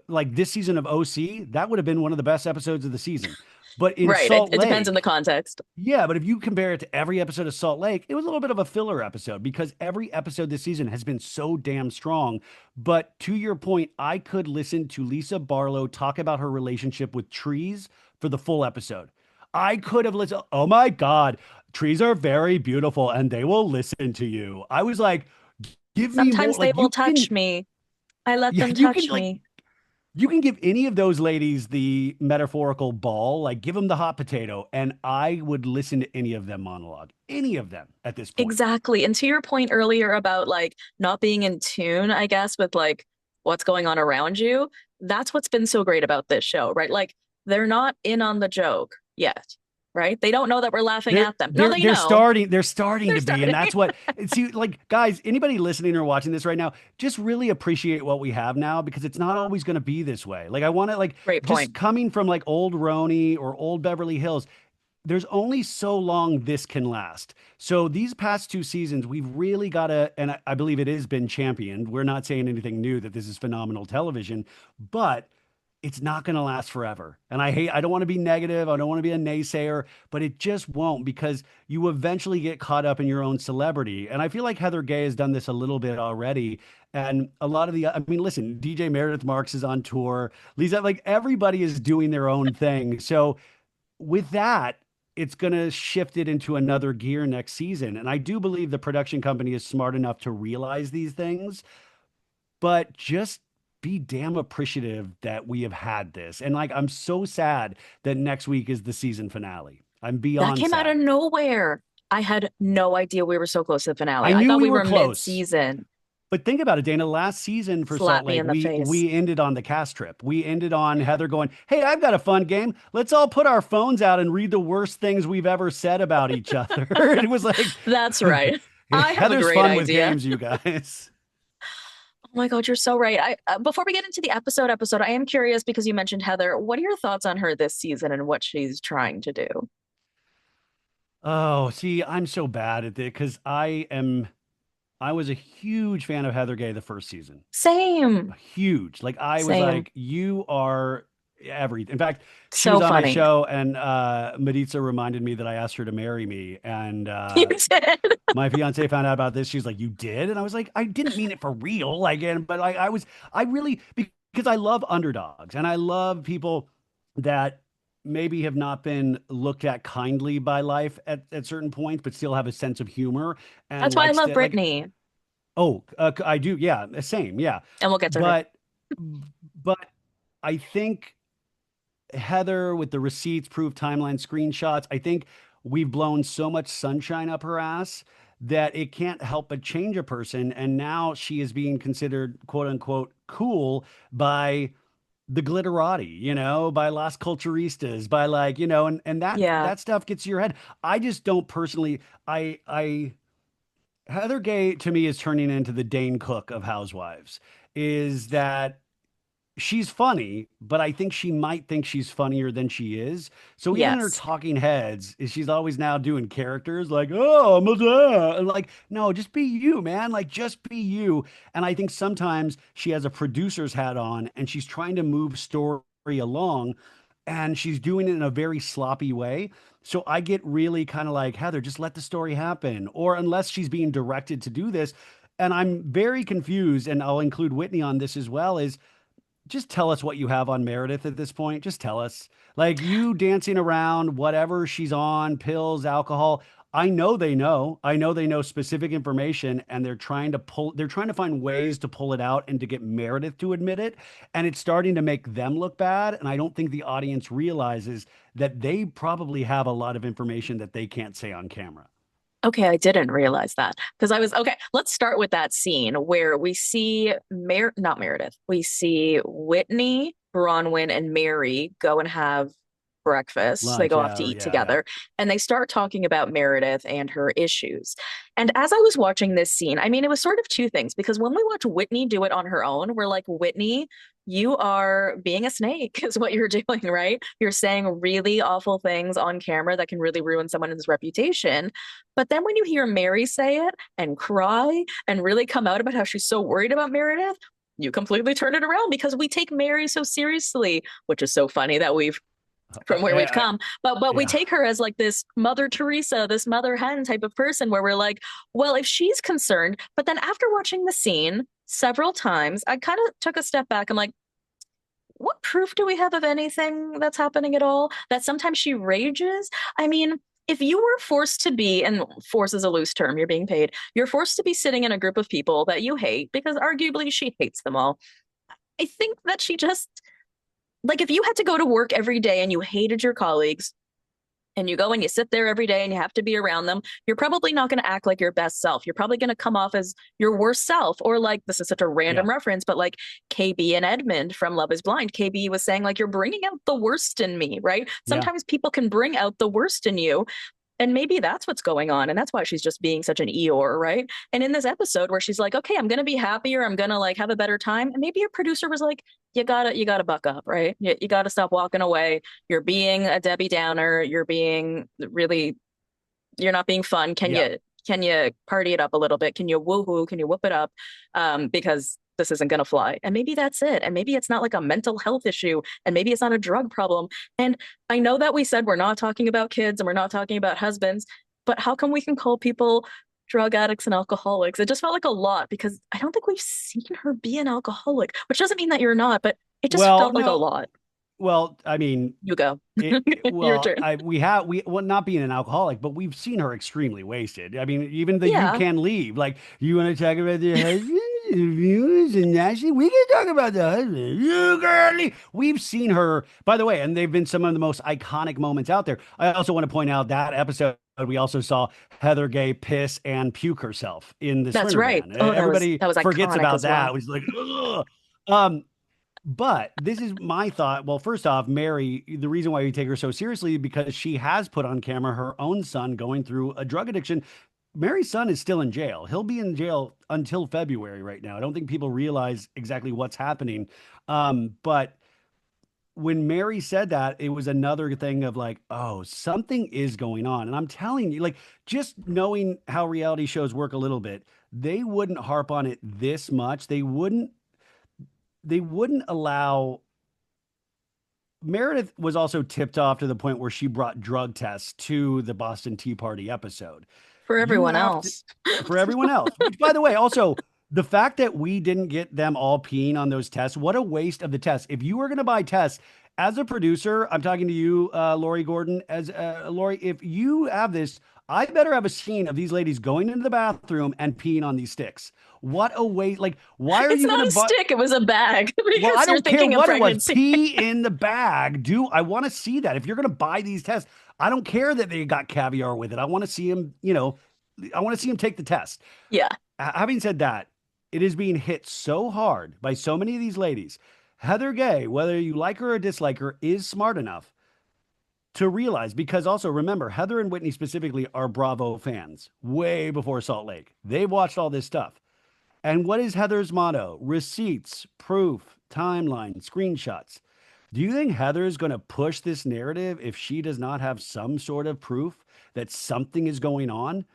like this season of OC, that would have been one of the best episodes of the season. But in
Right. It,
Salt
it depends on the
Lake,
context.
yeah, but if you compare it to every episode of Salt Lake, it was a little bit of a filler episode because every episode this season has been so damn strong. But to your point, I could listen to Lisa Barlow talk about her relationship with trees for the full episode. I could have listened. Oh my God, trees are very beautiful and they will listen to you. I was like, give me more.
Sometimes they
Like
will
you can,
touch me. I let
yeah,
them
you can
touch
like
me.
you can give any of those ladies the metaphorical ball, like give them the hot potato, and I would listen to any of them monologue, any of them at this point.
Exactly. And to your point earlier about like not being in tune, I guess, with like what's going on around you, that's what's been so great about this show, right? Like they're not in on the joke yet, right? They don't know that we're laughing
They're
at them. No,
they're
they
they're
know.
starting they're starting
They're
to be, and
starting.
that's what see like guys, anybody listening or watching this right now, just really appreciate what we have now because it's not always going to be this way. Like I want to like
Great
just
point.
coming from like old Roni or old Beverly Hills, there's only so long this can last. So these past two seasons, we've really got to, and I believe it has been championed. We're not saying anything new that this is phenomenal television, but it's not going to last forever. And I don't want to be negative. I don't want to be a naysayer, but it just won't because you eventually get caught up in your own celebrity. And I feel like Heather Gay has done this a little bit already. And a lot of I mean, listen, DJ Meredith Marks is on tour. Lisa, like everybody is doing their own thing. So with that, it's going to shift it into another gear next season. And I do believe the production company is smart enough to realize these things, but just be damn appreciative that we have had this. And like, I'm so sad that next week is the season finale. I'm
That
beyond
came out of
sad.
nowhere. I had no idea we were so close to the finale.
I
I
knew
thought
we
we
were
were
close.
mid-season.
But think about it, Dana. Last season for Salt
Slap me
Lake,
in the face.
we ended on the cast trip. We ended on Heather going, "Hey, I've got a fun game. Let's all put our phones out and read the worst things we've ever said about each other." It was like
That's right. I have a
Heather's
great
fun with
idea.
games, you guys.
Oh my God, you're so right. I before we get into the episode, I am curious because you mentioned Heather. What are your thoughts on her this season and what she's trying to do?
Oh, see, I'm so bad at it because I was a huge fan of Heather Gay the first season.
Same,
Huge. Like I was
same.
like, you are everything. In fact, she was
So
on my
funny.
show and Maritza reminded me that I asked her to marry me. And
You did.
my fiance found out about this. She's like, "You did?" And I was like, "I didn't mean it for real." Like, and but I really because I love underdogs and I love people that maybe have not been looked at kindly by life at certain points, but still have a sense of humor and
That's why I
likes
love
to like,
Britney,
oh, I do, yeah, same, yeah,
and we'll get to her.
but but I think Heather with the receipts, proof, timeline, screenshots. I think we've blown so much sunshine up her ass that it can't help but change a person. And now she is being considered quote unquote cool by the glitterati, by Las Culturistas, by like, and
Yeah.
that stuff gets to your head. I just don't personally, Heather Gay to me is turning into the Dane Cook of Housewives, is that she's funny, but I think she might think she's funnier than she is. So even in her
Yes.
talking heads, she's always now doing characters like, oh, I'm a da," and like, no, just be you, man. Like, just be you. And I think sometimes she has a producer's hat on and she's trying to move story along and she's doing it in a very sloppy way. So I get really kind of like, Heather, just let the story happen. Or unless she's being directed to do this. And I'm very confused, and I'll include Whitney on this as well, is just tell us what you have on Meredith at this point. Just tell us. Like you dancing around whatever she's on, pills, alcohol. I know they know. I know they know specific information and they're trying to find ways to pull it out and to get Meredith to admit it. And it's starting to make them look bad. And I don't think the audience realizes that they probably have a lot of information that they can't say on camera.
Okay, I didn't realize that because I was okay. Let's start with that scene where we see not Meredith. We see Whitney, Bronwyn, and Mary go and have breakfast. They
Lunch,
go off to
yeah,
eat
yeah, yeah.
together and they start talking about Meredith and her issues. And as I was watching this scene, I mean, it was sort of two things because when we watch Whitney do it on her own, we're like, Whitney, you are being a snake, is what you're doing, right? You're saying really awful things on camera that can really ruin someone's reputation. But then when you hear Mary say it and cry and really come out about how she's so worried about Meredith, you completely turn it around because we take Mary so seriously, which is so funny that we've from where we've come. But we
Yeah.
take her as like this Mother Teresa, this mother hen type of person where we're like, well, if she's concerned, but then after watching the scene several times, I kind of took a step back. I'm like, what proof do we have of anything that's happening at all? That sometimes she rages? I mean, if you were forced to be, and force is a loose term, you're being paid, you're forced to be sitting in a group of people that you hate because arguably she hates them all. I think that she just, like, if you had to go to work every day and you hated your colleagues, and you go and you sit there every day and you have to be around them, you're probably not going to act like your best self. You're probably going to come off as your worst self. Or like, this is such a random
Yeah.
reference, but like KB and Edmund from Love is Blind, KB was saying, like, you're bringing out the worst in me, right?
Yeah.
Sometimes people can bring out the worst in you. And maybe that's what's going on. And that's why she's just being such an Eeyore, right? And in this episode where she's like, okay, I'm going to be happier. I'm going to like have a better time. And maybe a producer was like, you gotta buck up, right? You gotta stop walking away. You're being a Debbie Downer. You're being really, you're not being fun.
Yeah.
Can you party it up a little bit? Can you woohoo? Can you whoop it up? Because this isn't going to fly. And maybe that's it. And maybe it's not like a mental health issue. And maybe it's not a drug problem. And I know that we said we're not talking about kids and we're not talking about husbands, but how come we can call people drug addicts and alcoholics? It just felt like a lot because I don't think we've seen her be an alcoholic, which doesn't mean that you're not, but it just
Well,
felt like a
no.
lot.
Well, I mean,
You go. Your
well,
turn.
we well, not being an alcoholic, but we've seen her extremely wasted. I mean, even the "you
Yeah,
can leave," like, you want to talk about the husband, the views, and Ashley, we can talk about the husband. You can leave. We've seen her, by the way, and they've been some of the most iconic moments out there. I also want to point out that episode. We also saw Heather Gay piss and puke herself in the
that's
Sprinter
right.
van.
Oh,
Everybody
that was
forgets
iconic
about
as
that.
well.
It was like, ugh. Um, but this is my thought. Well, first off, Mary, the reason why we take her so seriously because she has put on camera her own son going through a drug addiction. Mary's son is still in jail. He'll be in jail until February right now. I don't think people realize exactly what's happening. But when Mary said that, it was another thing of like, oh, something is going on. And I'm telling you, like, just knowing how reality shows work a little bit, they wouldn't harp on it this much. They wouldn't allow. Meredith was also tipped off to the point where she brought drug tests to the Boston Tea Party episode.
For
You
everyone
have to,
else.
for everyone else, which, by the way, also the fact that we didn't get them all peeing on those tests, what a waste of the tests. If you were going to buy tests, as a producer, I'm talking to you, Lori Gordon, as Lori, if you have this, I better have a scene of these ladies going into the bathroom and peeing on these sticks. What a waste. Like, why are
It's
you going
not
to
a
buy?
stick, it was a bag
Well, I
because you're
don't care
thinking of
what it was.
pregnancy.
Pee in the bag. I want to see that. If you're going to buy these tests, I don't care that they got caviar with it. I want to see him, I want to see him take the test.
Yeah.
Having said that, it is being hit so hard by so many of these ladies. Heather Gay, whether you like her or dislike her, is smart enough to realize, because also remember, Heather and Whitney specifically are Bravo fans way before Salt Lake. They've watched all this stuff. And what is Heather's motto? Receipts, proof, timeline, screenshots. Do you think Heather is going to push this narrative if she does not have some sort of proof that something is going on?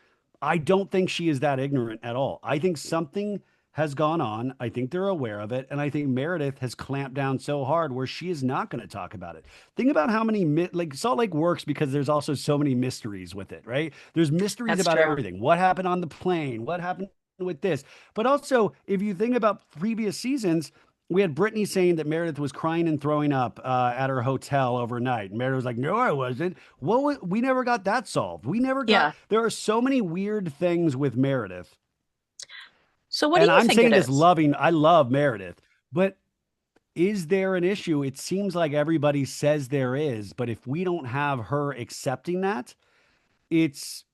I don't think she is that ignorant at all. I think something has gone on. I think they're aware of it. And I think Meredith has clamped down so hard where she is not going to talk about it. Think about how many, like, Salt Lake works because there's also so many mysteries with it, right? There's mysteries
That's
about
true.
everything. What happened on the plane? What happened with this? But also, if you think about previous seasons, we had Britney saying that Meredith was crying and throwing up at her hotel overnight. And Meredith was like, no, I wasn't. Well, we never got that solved. We never got,
Yeah.
there are so many weird things with Meredith.
So what do
And
you
I'm
think it
saying this
is?
I love Meredith, but is there an issue? It seems like everybody says there is, but if we don't have her accepting that, it's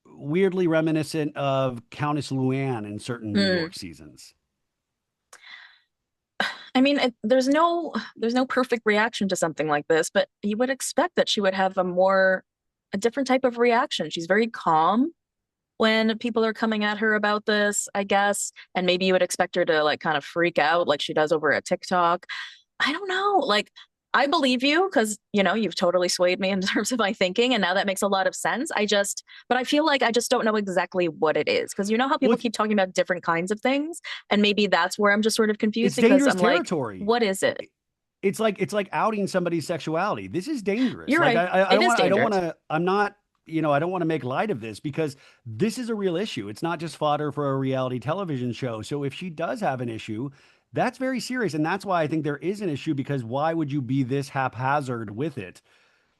weirdly reminiscent of Countess Luann in certain New
Hmm.
York seasons.
I mean, there's no perfect reaction to something like this, but you would expect that she would have a different type of reaction. She's very calm when people are coming at her about this, I guess, and maybe you would expect her to like kind of freak out like she does over a TikTok. I don't know. Like, I believe you because, you've totally swayed me in terms of my thinking. And now that makes a lot of sense. But I feel like I just don't know exactly what it is. Because you know how
Well,
people keep talking about different kinds of things. And maybe that's where I'm just sort of confused
it's
because
dangerous
I'm like,
territory.
what is it?
It's like outing somebody's sexuality. This is dangerous.
You're
Like
right.
I
It
don't
is
want I don't want
dangerous.
to I'm not I don't want to make light of this because this is a real issue. It's not just fodder for a reality television show. So if she does have an issue, that's very serious. And that's why I think there is an issue because why would you be this haphazard with it?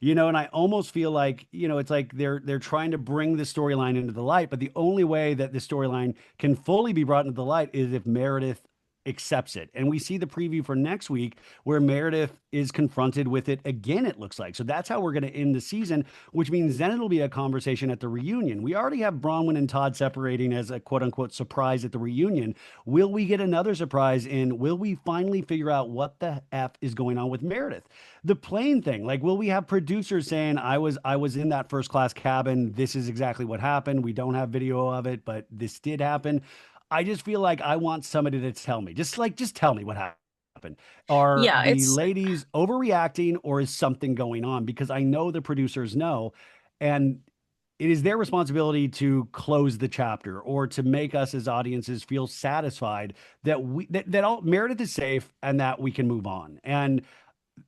And I almost feel like, it's like they're trying to bring the storyline into the light, but the only way that the storyline can fully be brought into the light is if Meredith accepts it. And we see the preview for next week where Meredith is confronted with it again, it looks like. So that's how we're going to end the season, which means then it'll be a conversation at the reunion. We already have Bronwyn and Todd separating as a quote unquote surprise at the reunion. Will we get another surprise in? Will we finally figure out what the F is going on with Meredith? The plane thing, like, will we have producers saying, I was in that first class cabin. This is exactly what happened. We don't have video of it, but this did happen. I just feel like I want somebody to tell me, just tell me what happened. Are
Yeah,
the
it's
ladies overreacting or is something going on? Because I know the producers know, and it is their responsibility to close the chapter or to make us as audiences feel satisfied that that all Meredith is safe and that we can move on. And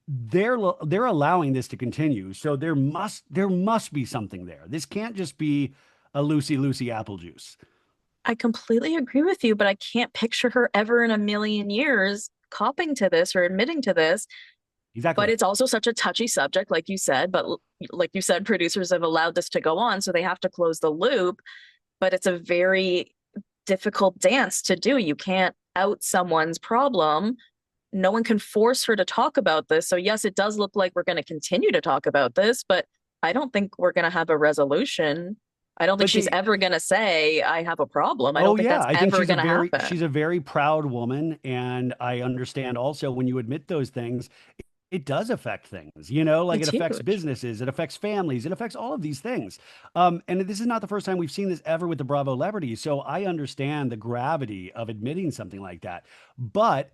they're allowing this to continue. So there must be something there. This can't just be a loosey apple juice.
I completely agree with you, but I can't picture her ever in a million years copping to this or admitting to this.
Exactly
But
right.
it's also such a touchy subject, like you said. But like you said, producers have allowed this to go on, so they have to close the loop. But it's a very difficult dance to do. You can't out someone's problem. No one can force her to talk about this. So, yes, it does look like we're going to continue to talk about this, but I don't think we're going to have a resolution. I don't think
But
she's
the
ever going to say, I have a problem. I
Oh
don't think
yeah,
that's
I think
ever
she's a
going to
very
happen.
she's a very proud woman, and I understand also when you admit those things, it does affect things, like it
It's
affects
huge.
businesses, it affects families, it affects all of these things. And this is not the first time we've seen this ever with the Bravo celebrities. So I understand the gravity of admitting something like that. But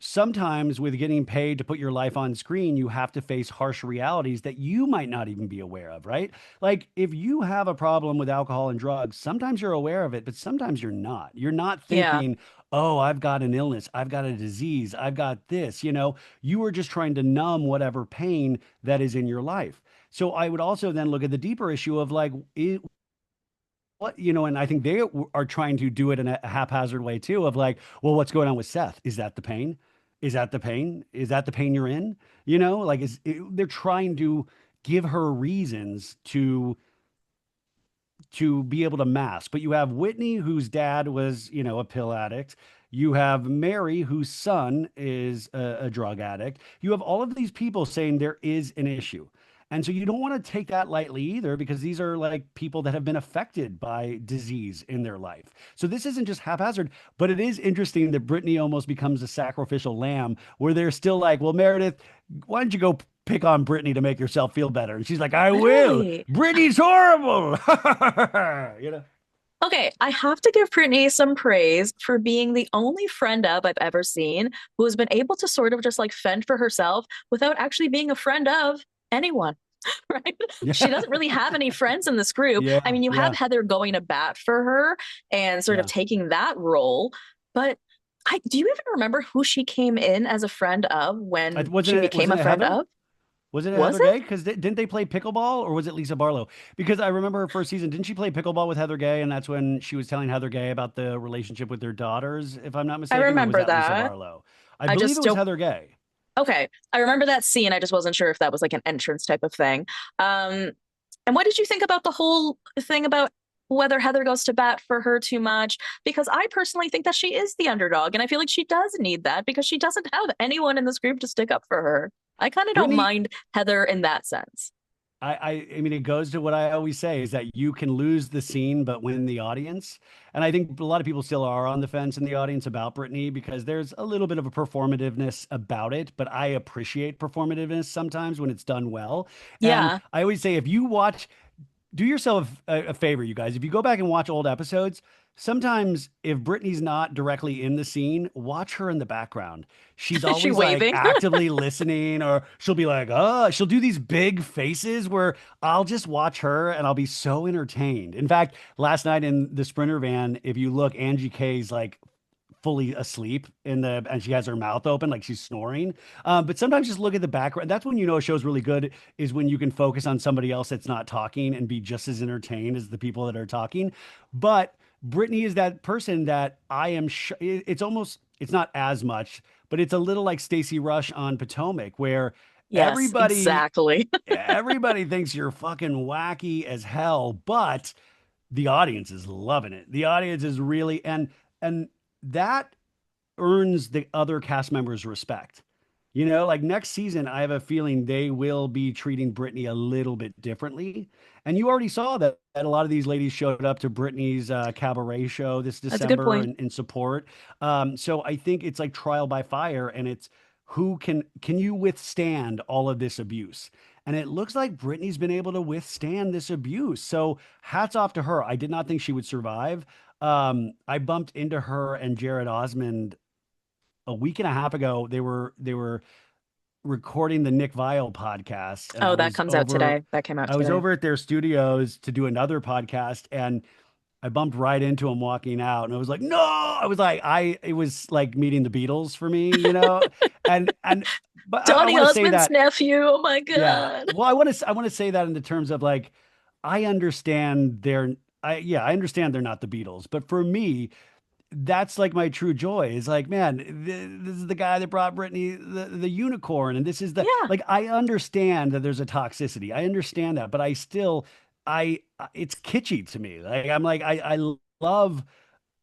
sometimes with getting paid to put your life on screen, you have to face harsh realities that you might not even be aware of, right? Like if you have a problem with alcohol and drugs, sometimes you're aware of it, but sometimes you're not. You're not
Yeah.
thinking, oh, I've got an illness, I've got a disease, I've got this, you are just trying to numb whatever pain that is in your life. So I would also then look at the deeper issue of like, and I think they are trying to do it in a haphazard way too, of like, well, what's going on with Seth? Is that the pain? Is that the pain? Is that the pain you're in? Like they're trying to give her reasons to be able to mask. But you have Whitney, whose dad was, a pill addict. You have Mary, whose son is a drug addict. You have all of these people saying there is an issue. And so you don't want to take that lightly either, because these are like people that have been affected by disease in their life. So this isn't just haphazard, but it is interesting that Brittany almost becomes a sacrificial lamb where they're still like, well, Meredith, why don't you go pick on Brittany to make yourself feel better? And she's like, I will.
Literally.
Brittany's horrible. you know?
Okay, I have to give Brittany some praise for being the only friend of I've ever seen who has been able to sort of just like fend for herself without actually being a friend of anyone. Right? She
Yeah.
doesn't really have any friends in this group. I
Yeah.
mean, you have
Yeah.
Heather going to bat for her and sort of
Yeah.
taking that role, but do you even remember who she came in as a friend of
I,
when
wasn't
she
it
became
wasn't
a
it
friend
Heather?
of?
Was it
Was
Heather
it?
Gay? Because didn't they play pickleball, or was it Lisa Barlow? Because I remember her first season. Didn't she play pickleball with Heather Gay? And that's when she was telling Heather Gay about the relationship with their daughters, if I'm not
I
mistaken, or was
remember
that Lisa
that.
Barlow? I
I
believe
just
it was
don't.
Heather Gay.
Okay, I remember that scene. I just wasn't sure if that was like an entrance type of thing. Um, and what did you think about the whole thing about whether Heather goes to bat for her too much? Because I personally think that she is the underdog, and I feel like she does need that because she doesn't have anyone in this group to stick up for her. I kind of don't
Brittany,
mind Heather in that sense.
I mean, it goes to what I always say is that you can lose the scene, but win the audience. And I think a lot of people still are on the fence in the audience about Brittany because there's a little bit of a performativeness about it, but I appreciate performativeness sometimes when it's done well. And
Yeah,
I always say, if you watch do yourself a favor, you guys. If you go back and watch old episodes, sometimes if Brittany's not directly in the scene, watch her in the background. She's
Is she
always like
waving?
actively listening, or she'll be like, oh, she'll do these big faces where I'll just watch her and I'll be so entertained. In fact, last night in the Sprinter van, if you look, Angie K's like fully asleep and she has her mouth open like she's snoring. But sometimes just look at the background. That's when you know a show's really good, is when you can focus on somebody else that's not talking and be just as entertained as the people that are talking. But Brittany is that person that I am it's almost, it's not as much, but it's a little like Stacey Rush on Potomac, where
Yes,
everybody
exactly.
everybody thinks you're fucking wacky as hell, but the audience is loving it. The audience is really, and that earns the other cast members respect. You know, like next season, I have a feeling they will be treating Brittany a little bit differently. And you already saw that a lot of these ladies showed up to Brittany's cabaret show this
That's a good
December
point.
in support. So I think it's like trial by fire, and it's who can you withstand all of this abuse? And it looks like Brittany's been able to withstand this abuse. So hats off to her. I did not think she would survive. I bumped into her and Jared Osmond a week and a half ago. They were recording the Nick Vile podcast, and
Oh, that comes out today. That came out
I was
today.
over at their studios to do another podcast, and I bumped right into him walking out, and I was like, no, I was like, it was like meeting the Beatles for me, you know, and but I
Donny
want to say
Osmond's
that,
nephew. Oh my
yeah,
God.
well, I want to say that in the terms of like, I understand I understand they're not the Beatles, but for me, that's like my true joy is like, man, this is the guy that brought Brittany the unicorn. And this is the,
Yeah.
like, I understand that there's a toxicity. I understand that, but I still, it's kitschy to me. Like, I'm like, I love,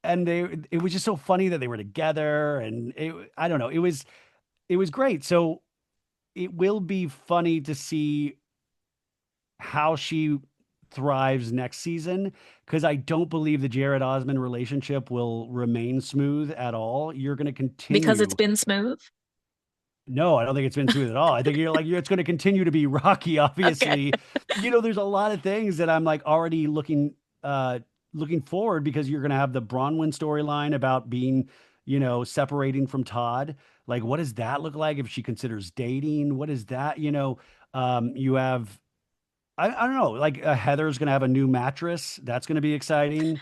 and it was just so funny that they were together. And I don't know, it was great. So it will be funny to see how she thrives next season, because I don't believe the Jared Osmond relationship will remain smooth at all. You're going to
Because it's
continue.
been smooth.
No, I don't think it's been smooth at all. I think it's going to continue to be rocky,
Okay.
obviously. You know, there's a lot of things that I'm like already looking forward, because you're going to have the Bronwyn storyline about being, you know, separating from Todd. Like, what does that look like if she considers dating? What is that, you know? You have I don't know. Like Heather's gonna have a new mattress. That's gonna be exciting.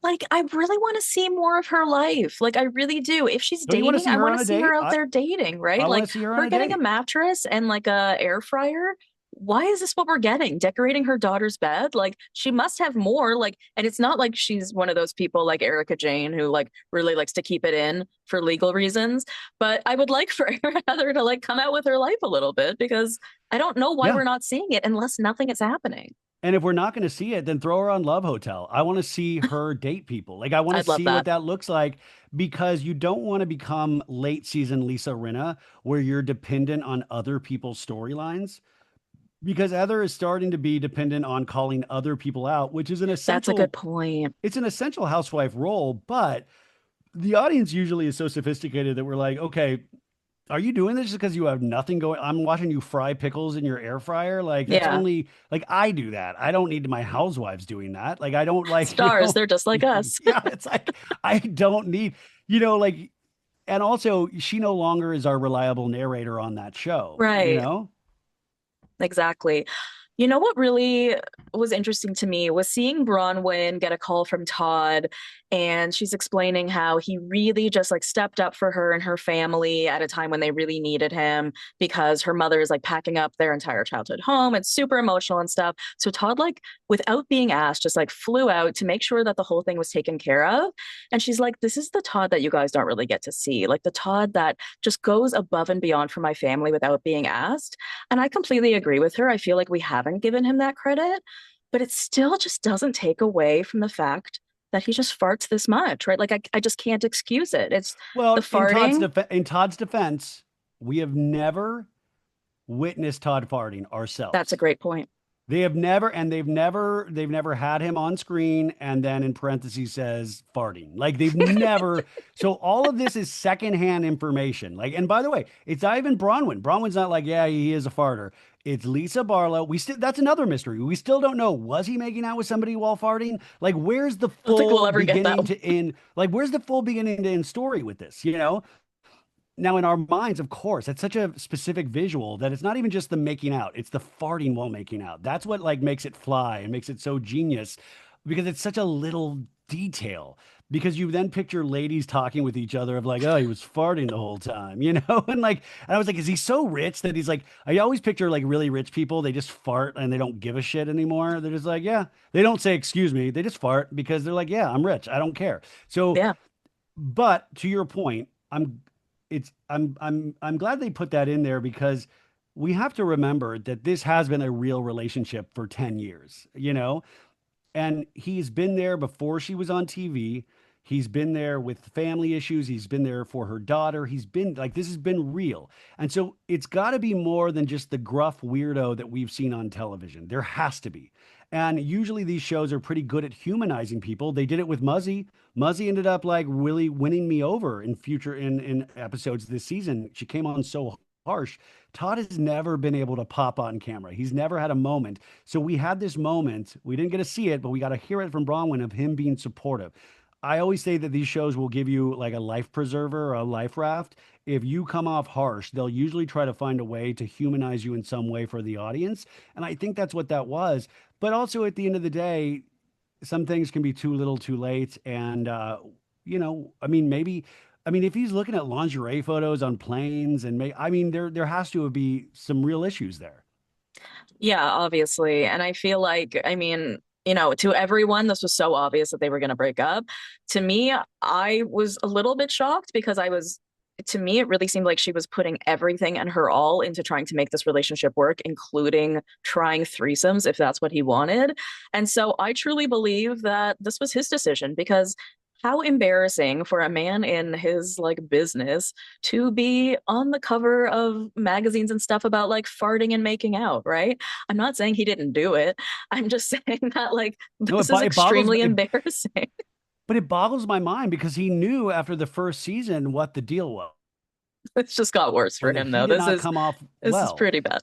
Like, I really want to see more of her life. Like, I really do. If she's
Don't you want to
dating,
see
I
her
want
on
to
a
see her
date?
out there dating,
I
right?
want
Like,
to see her on
her
a
getting a
date.
mattress and like a air fryer. Why is this what we're getting? Decorating her daughter's bed? Like, she must have more. Like, and it's not like she's one of those people like Erica Jane who like really likes to keep it in for legal reasons. But I would like for Heather to like come out with her life a little bit, because I don't know why
Yeah.
we're not seeing it unless nothing is happening.
And if we're not going to see it, then throw her on Love Hotel. I want to see her date people. Like, I want to
I'd love
see what
that.
that looks like, because you don't want to become late season Lisa Rinna, where you're dependent on other people's storylines. Because Heather is starting to be dependent on calling other people out, which is
That's a good point.
it's an essential housewife role, but the audience usually is so sophisticated that we're like, okay, are you doing this just because you have nothing going? I'm watching you fry pickles in your air fryer. Like, that's
Yeah.
only like I do that. I don't need my housewives doing that. Like, I don't like, you
Stars,
know,
they're just like us.
yeah, it's like I don't need, you know, like, and also she no longer is our reliable narrator on that show, you
Right.
know?
Exactly. You know what really was interesting to me was seeing Bronwyn get a call from Todd, and she's explaining how he really just like stepped up for her and her family at a time when they really needed him, because her mother is like packing up their entire childhood home. It's super emotional and stuff. So Todd, like without being asked, just like flew out to make sure that the whole thing was taken care of. And she's like, this is the Todd that you guys don't really get to see. Like the Todd that just goes above and beyond for my family without being asked. And I completely agree with her. I feel like we haven't given him that credit, but it still just doesn't take away from the fact that he just farts this much, right? Like I just can't excuse it. It's the
Well,
farting.
in Todd's defense, we have never witnessed Todd farting
That's a
ourselves.
great point.
they've never had him on screen and then in parentheses says farting. Like they've never, so all of this is secondhand information. Like, and by the way, it's not even Bronwyn. Bronwyn's not like, yeah, he is a farter. It's Lisa Barlow. That's another mystery. We still don't know. Was he making out with somebody while farting? Like, where's the
I don't think we'll
full
ever get that
beginning
one.
to end? Like, where's the full beginning to end story with this? You know? Now, in our minds, of course, it's such a specific visual that it's not even just the making out, it's the farting while making out. That's what like makes it fly and makes it so genius because it's such a little detail. Because you then picture ladies talking with each other of like, oh, he was farting the whole time, you know? And I was like, is he so rich that he's like, I always picture like really rich people, they just fart and they don't give a shit anymore. They're just like, yeah, they don't say, excuse me, they just fart because they're like, yeah, I'm rich, I don't care. So
Yeah.
but to your point, I'm glad they put that in there because we have to remember that this has been a real relationship for 10 years, you know? And he's been there before she was on TV. He's been there with family issues. He's been there for her daughter. He's been like, this has been real. And so it's got to be more than just the gruff weirdo that we've seen on television. There has to be. And usually these shows are pretty good at humanizing people. They did it with Muzzy. Muzzy ended up like really winning me over in in episodes this season. She came on so harsh. Todd has never been able to pop on camera. He's never had a moment. So we had this moment. We didn't get to see it, but we got to hear it from Bronwyn of him being supportive. I always say that these shows will give you like a life preserver or a life raft. If you come off harsh, they'll usually try to find a way to humanize you in some way for the audience. And I think that's what that was. But also at the end of the day, some things can be too little too late. And, I mean, maybe, I mean, if he's looking at lingerie photos on planes and I mean, there has to be some real issues there.
Yeah, obviously. And I feel like, I mean, to everyone, this was so obvious that they were going to break up. To me, I was a little bit shocked because to me, it really seemed like she was putting everything and her all into trying to make this relationship work, including trying threesomes if that's what he wanted. And so I truly believe that this was his decision because how embarrassing for a man in his like business to be on the cover of magazines and stuff about like farting and making out, right? I'm not saying he didn't do it. I'm just saying that like
No,
this is extremely embarrassing.
but it boggles my mind because he knew after the first season what the deal was
It's just got worse for
and that
him
he
though.
did
This
not
is
come off
this is
well.
pretty bad.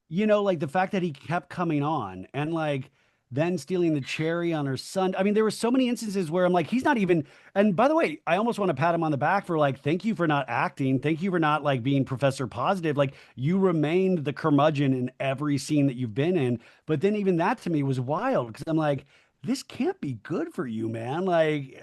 Like the fact that he kept coming on and like then stealing the cherry on her son. I mean, there were so many instances where I'm like, he's not even. And by the way, I almost want to pat him on the back for like, thank you for not acting. Thank you for not like being Professor Positive. Like you remained the curmudgeon in every scene that you've been in. But then even that to me was wild because I'm like, this can't be good for you, man. Like,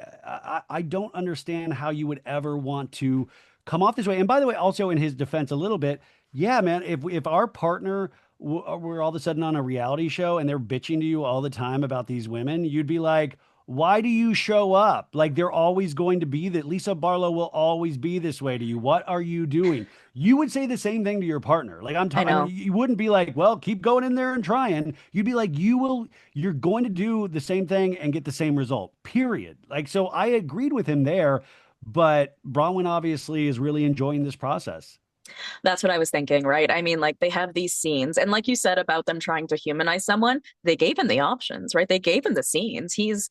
I don't understand how you would ever want to come off this way. And by the way, also in his defense, a little bit, yeah, man, if our partner were all of a sudden on a reality show and they're bitching to you all the time about these women, you'd be like, why do you show up? Like they're always going to be that Lisa Barlow will always be this way to you. What are you doing? You would say the same thing to your partner. Like
I
I mean,
know.
you wouldn't be like, well, keep going in there and trying. You'd be like, you're going to do the same thing and get the same result. Period. Like so I agreed with him there, but Bronwyn obviously is really enjoying this process.
That's what I was thinking, right? I mean, like they have these scenes, and like you said about them trying to humanize someone, they gave him the options, right? They gave him the scenes. He's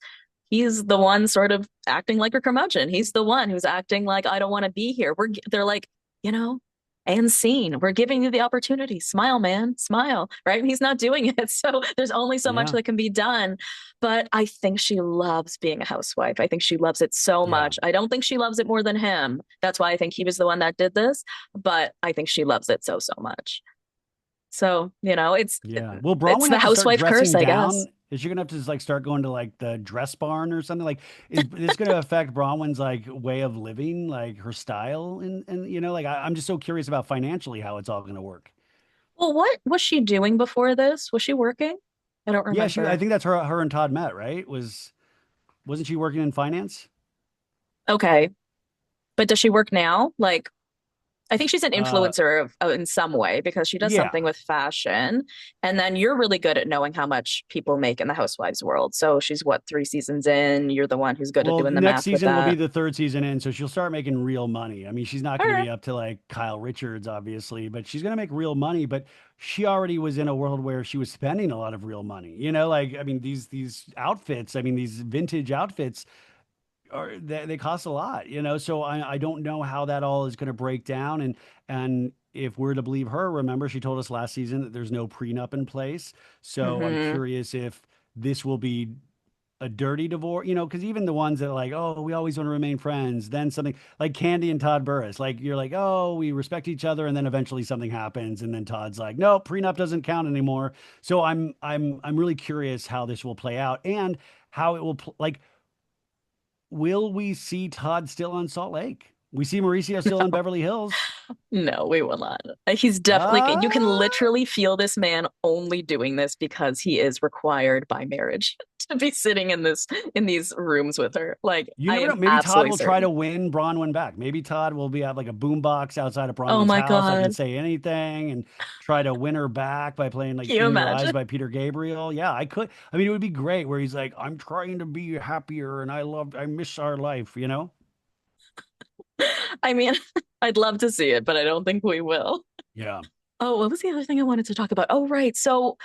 the one sort of acting like a curmudgeon. He's the one who's acting like I don't want to be here. They're like, you know, and scene. We're giving you the opportunity. Smile, man, smile, right? And he's not doing it. So there's only so much
Yeah.
that can be done. But I think she loves being a housewife. I think she loves it so
Yeah.
much. I don't think she loves it more than him. That's why I think he was the one that did this. But I think she loves it so, so much. So,
Yeah. Will
it's
Bronwyn
the
have to start
housewife curse,
dressing
I guess.
down? Is she gonna have to like start going to like the dress barn or something? Like, is this gonna affect Bronwyn's like way of living, like her style? And like I'm just so curious about financially how it's all gonna work.
Well, what was she doing before this? Was she working? I don't
Yeah, I
remember.
think that's her and Todd met, right? Wasn't she working in finance?
Okay. But does she work now? Like, I think she's an
Uh,
influencer in some way because she does
yeah.
something with fashion. And then you're really good at knowing how much people make in the housewives world. So she's what, 3 seasons in? You're the one who's good at
Well,
doing the
next
math with
season will be
that.
the third season in, so she'll start making real money. I mean, she's not
All
going to
right.
be up to like Kyle Richards, obviously, but she's going to make real money. But she already was in a world where she was spending a lot of real money. Like I mean, these outfits, I mean, these vintage outfits they cost a lot. So I don't know how that all is going to break down. And if we're to believe her, remember she told us last season that there's no prenup in place. So I'm
Mm-hmm.
curious if this will be a dirty divorce, because even the ones that are like, oh, we always want to remain friends, then something like Candy and Todd Burris, like you're like, oh, we respect each other, and then eventually something happens, and then Todd's like, no, prenup doesn't count anymore. So I'm really curious how this will play out and how it will like, will we see Todd still on Salt Lake? We see Mauricio still on Beverly Hills.
No, we will not. He's definitely, you can
Ah,
literally feel this man only doing this because he is required by marriage to be sitting in these rooms with her. Like,
you
I
never
am
know. Maybe Todd
absolutely
will try to
certain.
win Bronwyn back. Maybe Todd will be at like a boombox outside of
Oh
Bronwyn's
my
house that can
God.
say anything and try to win her back by playing like
Can you
In Your Eyes
imagine?
by Peter Gabriel. Yeah, I could. I mean, it would be great where he's like, I'm trying to be happier and I miss our life.
I mean, I'd love to see it, but I don't think we will.
Yeah.
Oh, what was the other thing I wanted to talk about? Oh, right. So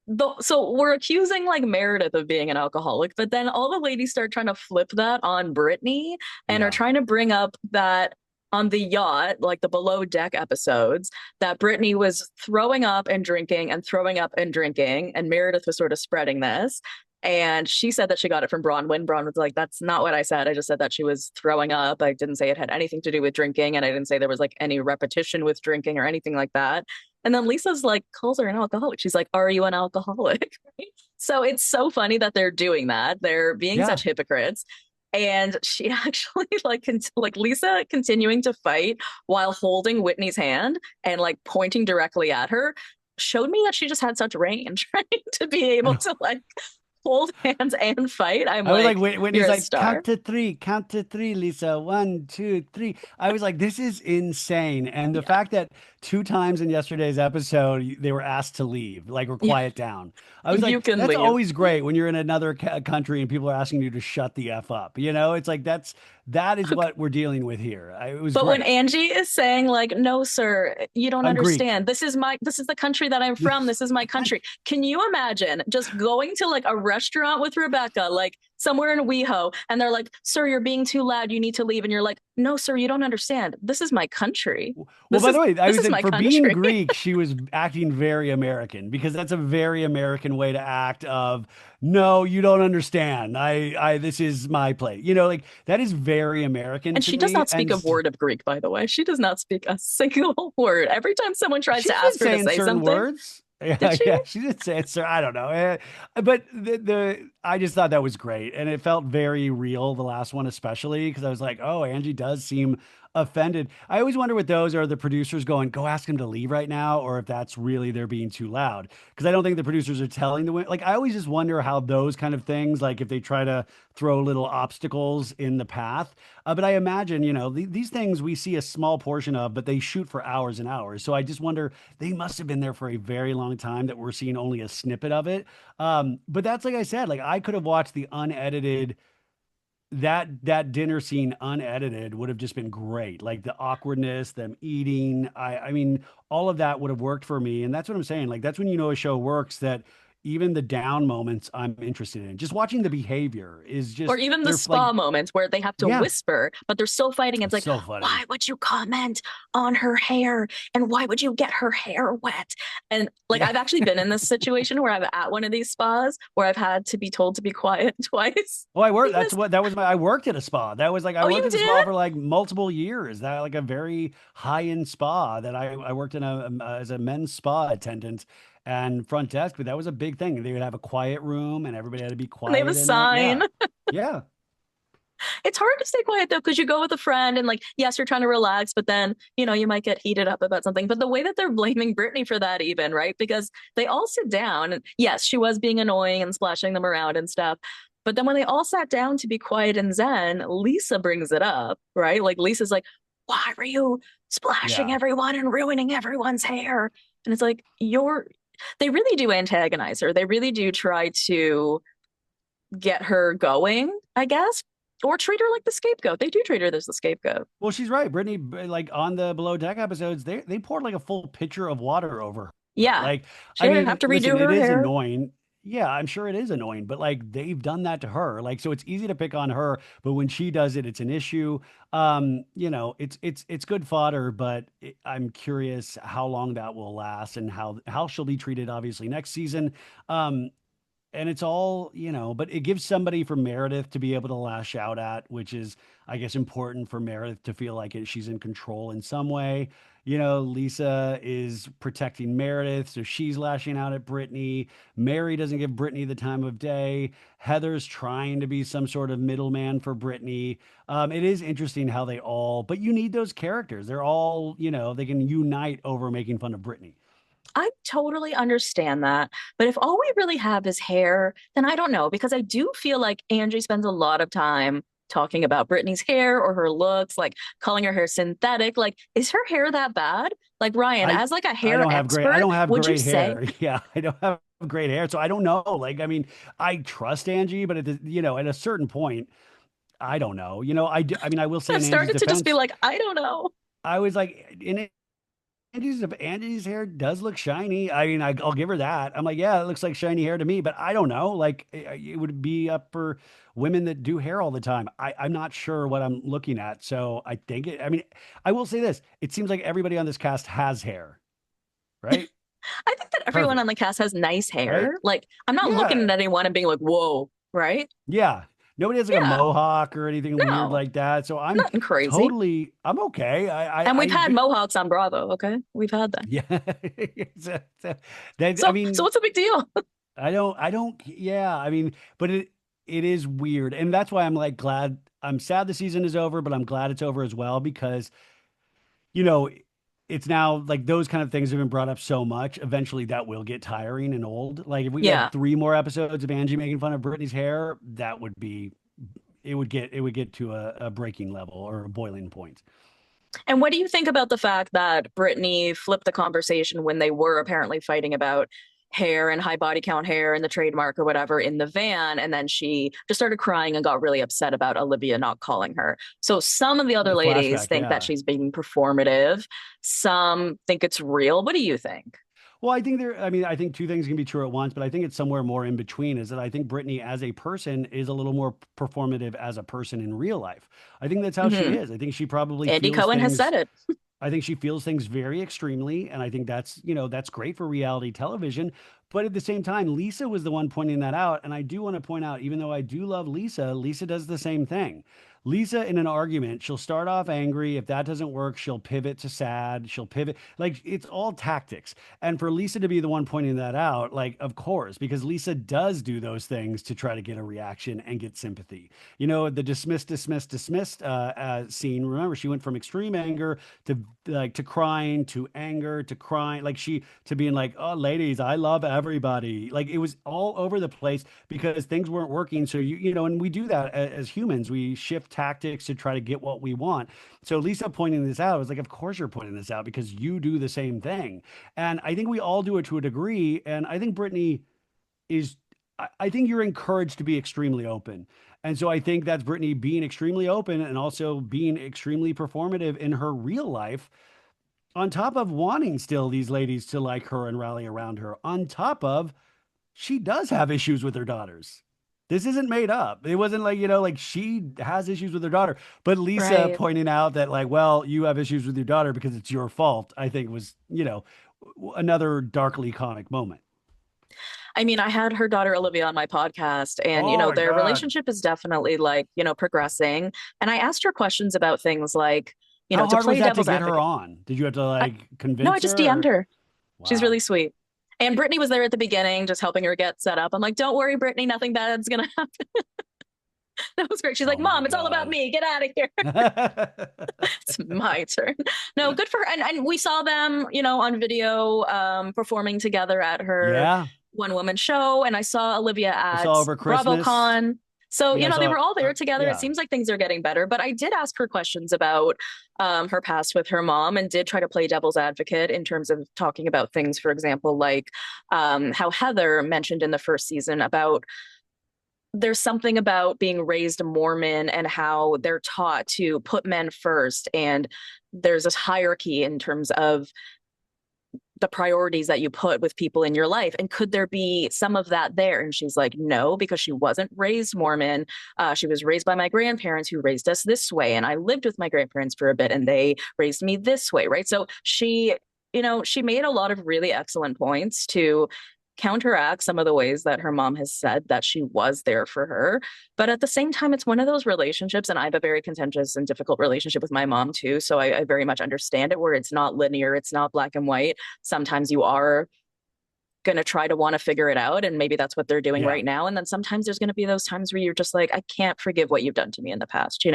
we're accusing like Meredith of being an alcoholic, but then all the ladies start trying to flip that on Brittany and are
Yeah.
trying to bring up that on the yacht, like the below deck episodes, that Brittany was throwing up and drinking and throwing up and drinking, and Meredith was sort of spreading this. And she said that she got it from Bronwyn. Bronwyn's like, that's not what I said. I just said that she was throwing up. I didn't say it had anything to do with drinking, and I didn't say there was like any repetition with drinking or anything like that. And then Lisa's like, calls her an alcoholic. She's like, are you an alcoholic? So it's so funny that they're doing that. They're being
Yeah.
such hypocrites. And she actually like Lisa continuing to fight while holding Whitney's hand and like pointing directly at her showed me that she just had such range, right? To be
I
able
know.
to like hold hands and fight. I'm
I was like,
like,
Whitney's
you're a
like,
star.
count to three, Lisa. One, two, three. I was like, this is insane. And the
Yeah.
fact that 2 times in yesterday's episode, they were asked to leave, like, or
Yeah.
quiet down. I was
You
like,
can
that's
leave.
always great when you're in another country and people are asking you to shut the F up. It's like, that is what we're dealing with here. It was
But when
great.
Angie is saying like, "No, sir, you don't
I'm Greek.
understand. This is the country that I'm from. This is my country." Can you imagine just going to like a restaurant with Rebecca, like somewhere in WeHo, and they're like, "Sir, you're being too loud. You need to leave." And you're like, "No, sir, you don't understand. This is my country.
Well,
This
by the
is
way, I
this
was
is
saying
my
for being
country."
Greek, she was acting very American because that's a very American way to act of, no, you don't understand. This is my place. Like that is very American
And
to
she does
me.
not speak a word of Greek, by the way. She does not speak a single word. Every time someone tries
She's
to
been
ask her to
saying
say
certain
something,
words.
did
Yeah,
she?
yeah, she did say it, sir. I don't know. But I just thought that was great. And it felt very real, the last one, especially because I was like, oh, Angie does seem offended. I always wonder what those are the producers going, go ask him to leave right now, or if that's really they're being too loud. Because I don't think the producers are telling the women. Like, I always just wonder how those kind of things, like if they try to throw little obstacles in the path. But I imagine, these things we see a small portion of, but they shoot for hours and hours. So I just wonder they must have been there for a very long time that we're seeing only a snippet of it. But that's like I said, like I could have watched the unedited that dinner scene unedited would have just been great. Like the awkwardness, them eating. I mean, all of that would have worked for me. And that's what I'm saying. Like that's when a show works that even the down moments I'm interested in. Just watching the behavior is
Or
just
even the
they're like,
spa moments where they have to
yeah,
whisper, but they're still fighting. It's like,
so funny.
why would you comment on her hair? And why would you get her hair wet? And like,
Yeah.
I've actually been in this situation where I'm at one of these spas where I've had to be told to be quiet twice
Well, I worked. That's
because,
what that was my. I worked at a spa. That was like I
oh,
worked
you
at a spa
did?
for like multiple years. That like a very high end spa that I worked in as a men's spa attendant and front desk. But that was a big thing. They would have a quiet room and everybody had to be
And they have a
quiet in it.
sign.
Yeah, yeah,
It's hard to stay quiet though, because you go with a friend and like, yes, you're trying to relax, but then, you might get heated up about something. But the way that they're blaming Brittany for that, even, right? Because they all sit down and yes, she was being annoying and splashing them around and stuff. But then when they all sat down to be quiet and zen, Lisa brings it up, right? Like Lisa's like, why were you splashing
Yeah.
everyone and ruining everyone's hair? And it's like, they really do antagonize her. They really do try to get her going, I guess, or treat her like the scapegoat. They do treat her as the scapegoat.
Well, she's right. Brittany, like on the Below Deck episodes, they poured like a full pitcher of water over her.
Yeah.
Like,
She
I
didn't have
mean,
to
listen,
redo
it
her
is
hair.
annoying. Yeah, I'm sure it is annoying, but like they've done that to her. Like, so it's easy to pick on her, but when she does it, it's an issue. It's good fodder, but I'm curious how long that will last and how she'll be treated obviously next season. Um, and it's all, but it gives somebody for Meredith to be able to lash out at, which is, I guess, important for Meredith to feel like she's in control in some way. Lisa is protecting Meredith, so she's lashing out at Brittany. Mary doesn't give Brittany the time of day. Heather's trying to be some sort of middleman for Brittany. It is interesting how but you need those characters. They're all, they can unite over making fun of Brittany.
I totally understand that. But if all we really have is hair, then I don't know, because I do feel like Angie spends a lot of time talking about Brittany's hair or her looks, like calling her hair synthetic. Like, is her hair that bad? Like, Ryan,
I
as like a
I
hair
don't have great I
expert,
don't have
would you
great
say?
hair. Yeah, I don't have great hair, so I don't know. Like, I mean, I trust Angie, but at a certain point, I don't know. I mean, I will say
I've
in Angie's
started to just be
defense,
like, I don't know.
I was like in Angie's hair does look shiny. I mean, I'll give her that. I'm like, yeah, it looks like shiny hair to me, but I don't know. Like, it would be up for women that do hair all the time. I'm not sure what I'm looking at, so I mean, I will say this: it seems like everybody on this cast has hair, right?
I think that everyone on
Perfect,
the cast has nice
right?
hair. Like, I'm not looking
Yeah,
at anyone and being like, whoa, right?
yeah. Nobody has like a
Yeah,
mohawk or anything weird
no,
like that. So
nothing crazy.
I'm okay.
And we've had mohawks on Bravo, okay? We've had that.
Yeah. I
So
mean,
what's the big deal?
yeah. I mean, but it is weird. And that's why I'm like I'm sad the season is over, but I'm glad it's over as well because, you know, it's now like those kind of things have been brought up so much. Eventually that will get tiring and old. Like if we had
Yeah.
3 more episodes of Angie making fun of Britney's hair, it would get to a breaking level or a boiling point.
And what do you think about the fact that Brittany flipped the conversation when they were apparently fighting about hair and high body count hair and the trademark or whatever in the van? And then she just started crying and got really upset about Olivia not calling her. So some of the other
The
ladies
flashback,
think that
yeah.
she's being performative. Some think it's real. What do you think?
Well, I think two things can be true at once, but I think it's somewhere more in between is that I think Brittany as a person is a little more performative as a person in real life. I think that's how she
Hmm.
is. I think she probably
Andy
feels
Cohen has said
things
it.
I think she feels things very extremely, and I think that's great for reality television. But at the same time, Lisa was the one pointing that out, and I do want to point out, even though I do love Lisa, Lisa does the same thing. Lisa, in an argument, she'll start off angry. If that doesn't work, she'll pivot to sad. She'll pivot. Like, it's all tactics. And for Lisa to be the one pointing that out, like, of course, because Lisa does do those things to try to get a reaction and get sympathy. The dismissed scene. Remember, she went from extreme anger to crying to anger to crying, like she to being like, oh, ladies, I love everybody. Like it was all over the place because things weren't working. So and we do that as humans. We shift tactics to try to get what we want. So Lisa pointing this out was like, of course you're pointing this out because you do the same thing. And I think we all do it to a degree. And I think Brittany is I think you're encouraged to be extremely open. And so I think that's Brittany being extremely open and also being extremely performative in her real life, on top of wanting still these ladies to like her and rally around her, on top of she does have issues with her daughters. This isn't made up. It wasn't like, like she has issues with her daughter. But Lisa
Right.
pointing out that, like, well, you have issues with your daughter because it's your fault, I think was, another darkly comic moment.
I mean, I had her daughter Olivia on my podcast, and
Oh my
their
God.
relationship is definitely like, progressing. And I asked her questions about things like,
How
to
hard was
play
that to
devil's
get her
advocate.
on? Did you have to
I,
like
no, I
convince
just
her?
DM'd
Or?
her. She's
Wow.
really sweet. And Brittany was there at the beginning, just helping her get set up. I'm like, don't worry, Brittany, nothing bad's gonna happen. That was great. She's like,
Oh my
Mom, it's all about
God.
me. Get out of here. It's my turn. No, good for her. And we saw them, on video performing together at her
Yeah.
one woman show. And I saw Olivia
I
at
saw over Christmas.
BravoCon. So,
You guys
they
all,
were all there together. It
yeah.
seems like things are getting better. But I did ask her questions about her past with her mom and did try to play devil's advocate in terms of talking about things, for example, like how Heather mentioned in the first season about there's something about being raised Mormon and how they're taught to put men first. And there's this hierarchy in terms of the priorities that you put with people in your life. And could there be some of that there? And she's like, no, because she wasn't raised Mormon. She was raised by my grandparents who raised us this way. And I lived with my grandparents for a bit and they raised me this way. Right. So she made a lot of really excellent points to counteract some of the ways that her mom has said that she was there for her. But at the same time, it's one of those relationships, and I have a very contentious and difficult relationship with my mom too. So I very much understand it, where it's not linear, it's not black and white. Sometimes you are going to try to want to figure it out, and maybe that's what they're doing right now. And then sometimes there's going to be those times where you're just like, I can't forgive what you've done to me in the past,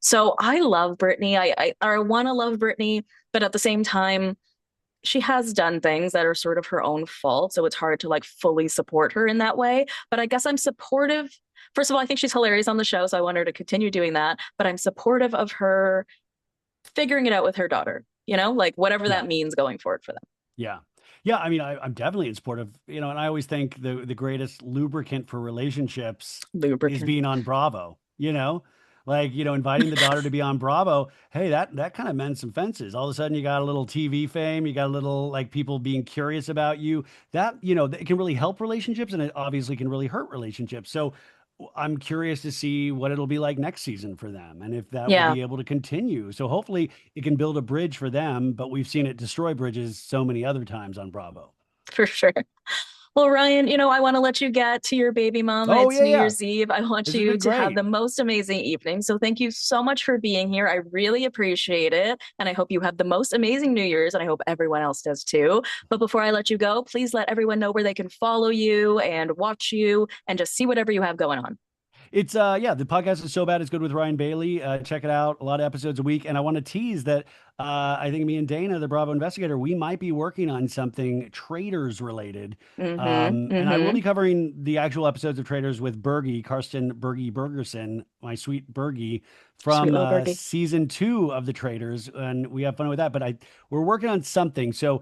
So I love Britani. I want to love Britani, but at the same time, she has done things that are sort of her own fault. So it's hard to like fully support her in that way. But I guess I'm supportive. First of all, I think she's hilarious on the show. So I want her to continue doing that. But I'm supportive of her figuring it out with her daughter, like whatever that means going forward for them.
Yeah. Yeah. I mean, I'm definitely in support of, and I always think the greatest lubricant for relationships is being on Bravo, inviting the daughter to be on Bravo. Hey, that kind of mends some fences. All of a sudden you got a little TV fame, you got a little like people being curious about you. That, it can really help relationships, and it obviously can really hurt relationships. So I'm curious to see what it'll be like next season for them and if that will be able to continue. So hopefully it can build a bridge for them, but we've seen it destroy bridges so many other times on Bravo.
For sure. Well, Ryan, I want to let you get to your baby mama.
Oh,
it's New Year's Eve. I want you to have the
great.
most amazing evening. So thank you so much for being here. I really appreciate it. And I hope you have the most amazing New Year's, and I hope everyone else does too. But before I let you go, please let everyone know where they can follow you and watch you and just see whatever you have going on.
It's the podcast is So Bad It's Good with Ryan Bailey. Check it out. A lot of episodes a week. And I want to tease that I think me and Dana, the Bravo investigator, we might be working on something Traitors related. And I will be covering the actual episodes of Traitors with Bergie, Karsten Bergie Bergerson, my sweet Bergie, from season 2 of the Traitors. And we have fun with that. But we're working on something. So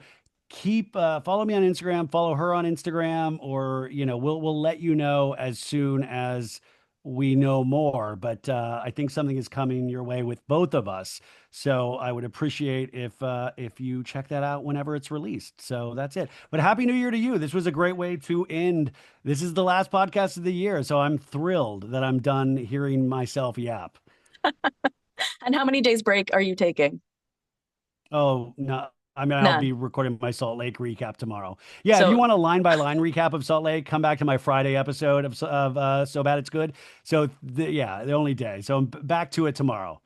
keep follow me on Instagram, follow her on Instagram, or we'll let you know as soon as we know more, but I think something is coming your way with both of us. So I would appreciate if you check that out whenever it's released. So that's it. But Happy New Year to you. This was a great way to end. This is the last podcast of the year. So I'm thrilled that I'm done hearing myself yap.
And how many days break are you taking?
Oh, no. I mean, I'll be recording my Salt Lake recap tomorrow. Yeah, so, if you want a line-by-line recap of Salt Lake, come back to my Friday episode of So Bad It's Good. So, the only day. So I'm back to it tomorrow.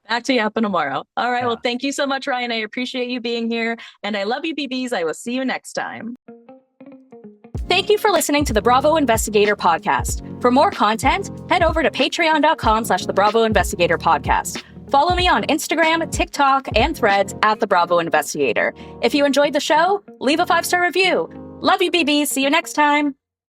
Back to yapping tomorrow. All right. Yeah. Well, thank you so much, Ryan. I appreciate you being here. And I love you, BBs. I will see you next time. Thank you for listening to the Bravo Investigator podcast. For more content, head over to patreon.com/the Bravo Investigator podcast. Follow me on Instagram, TikTok, and Threads at The Bravo Investigator. If you enjoyed the show, leave a 5-star review. Love you, BB. See you next time.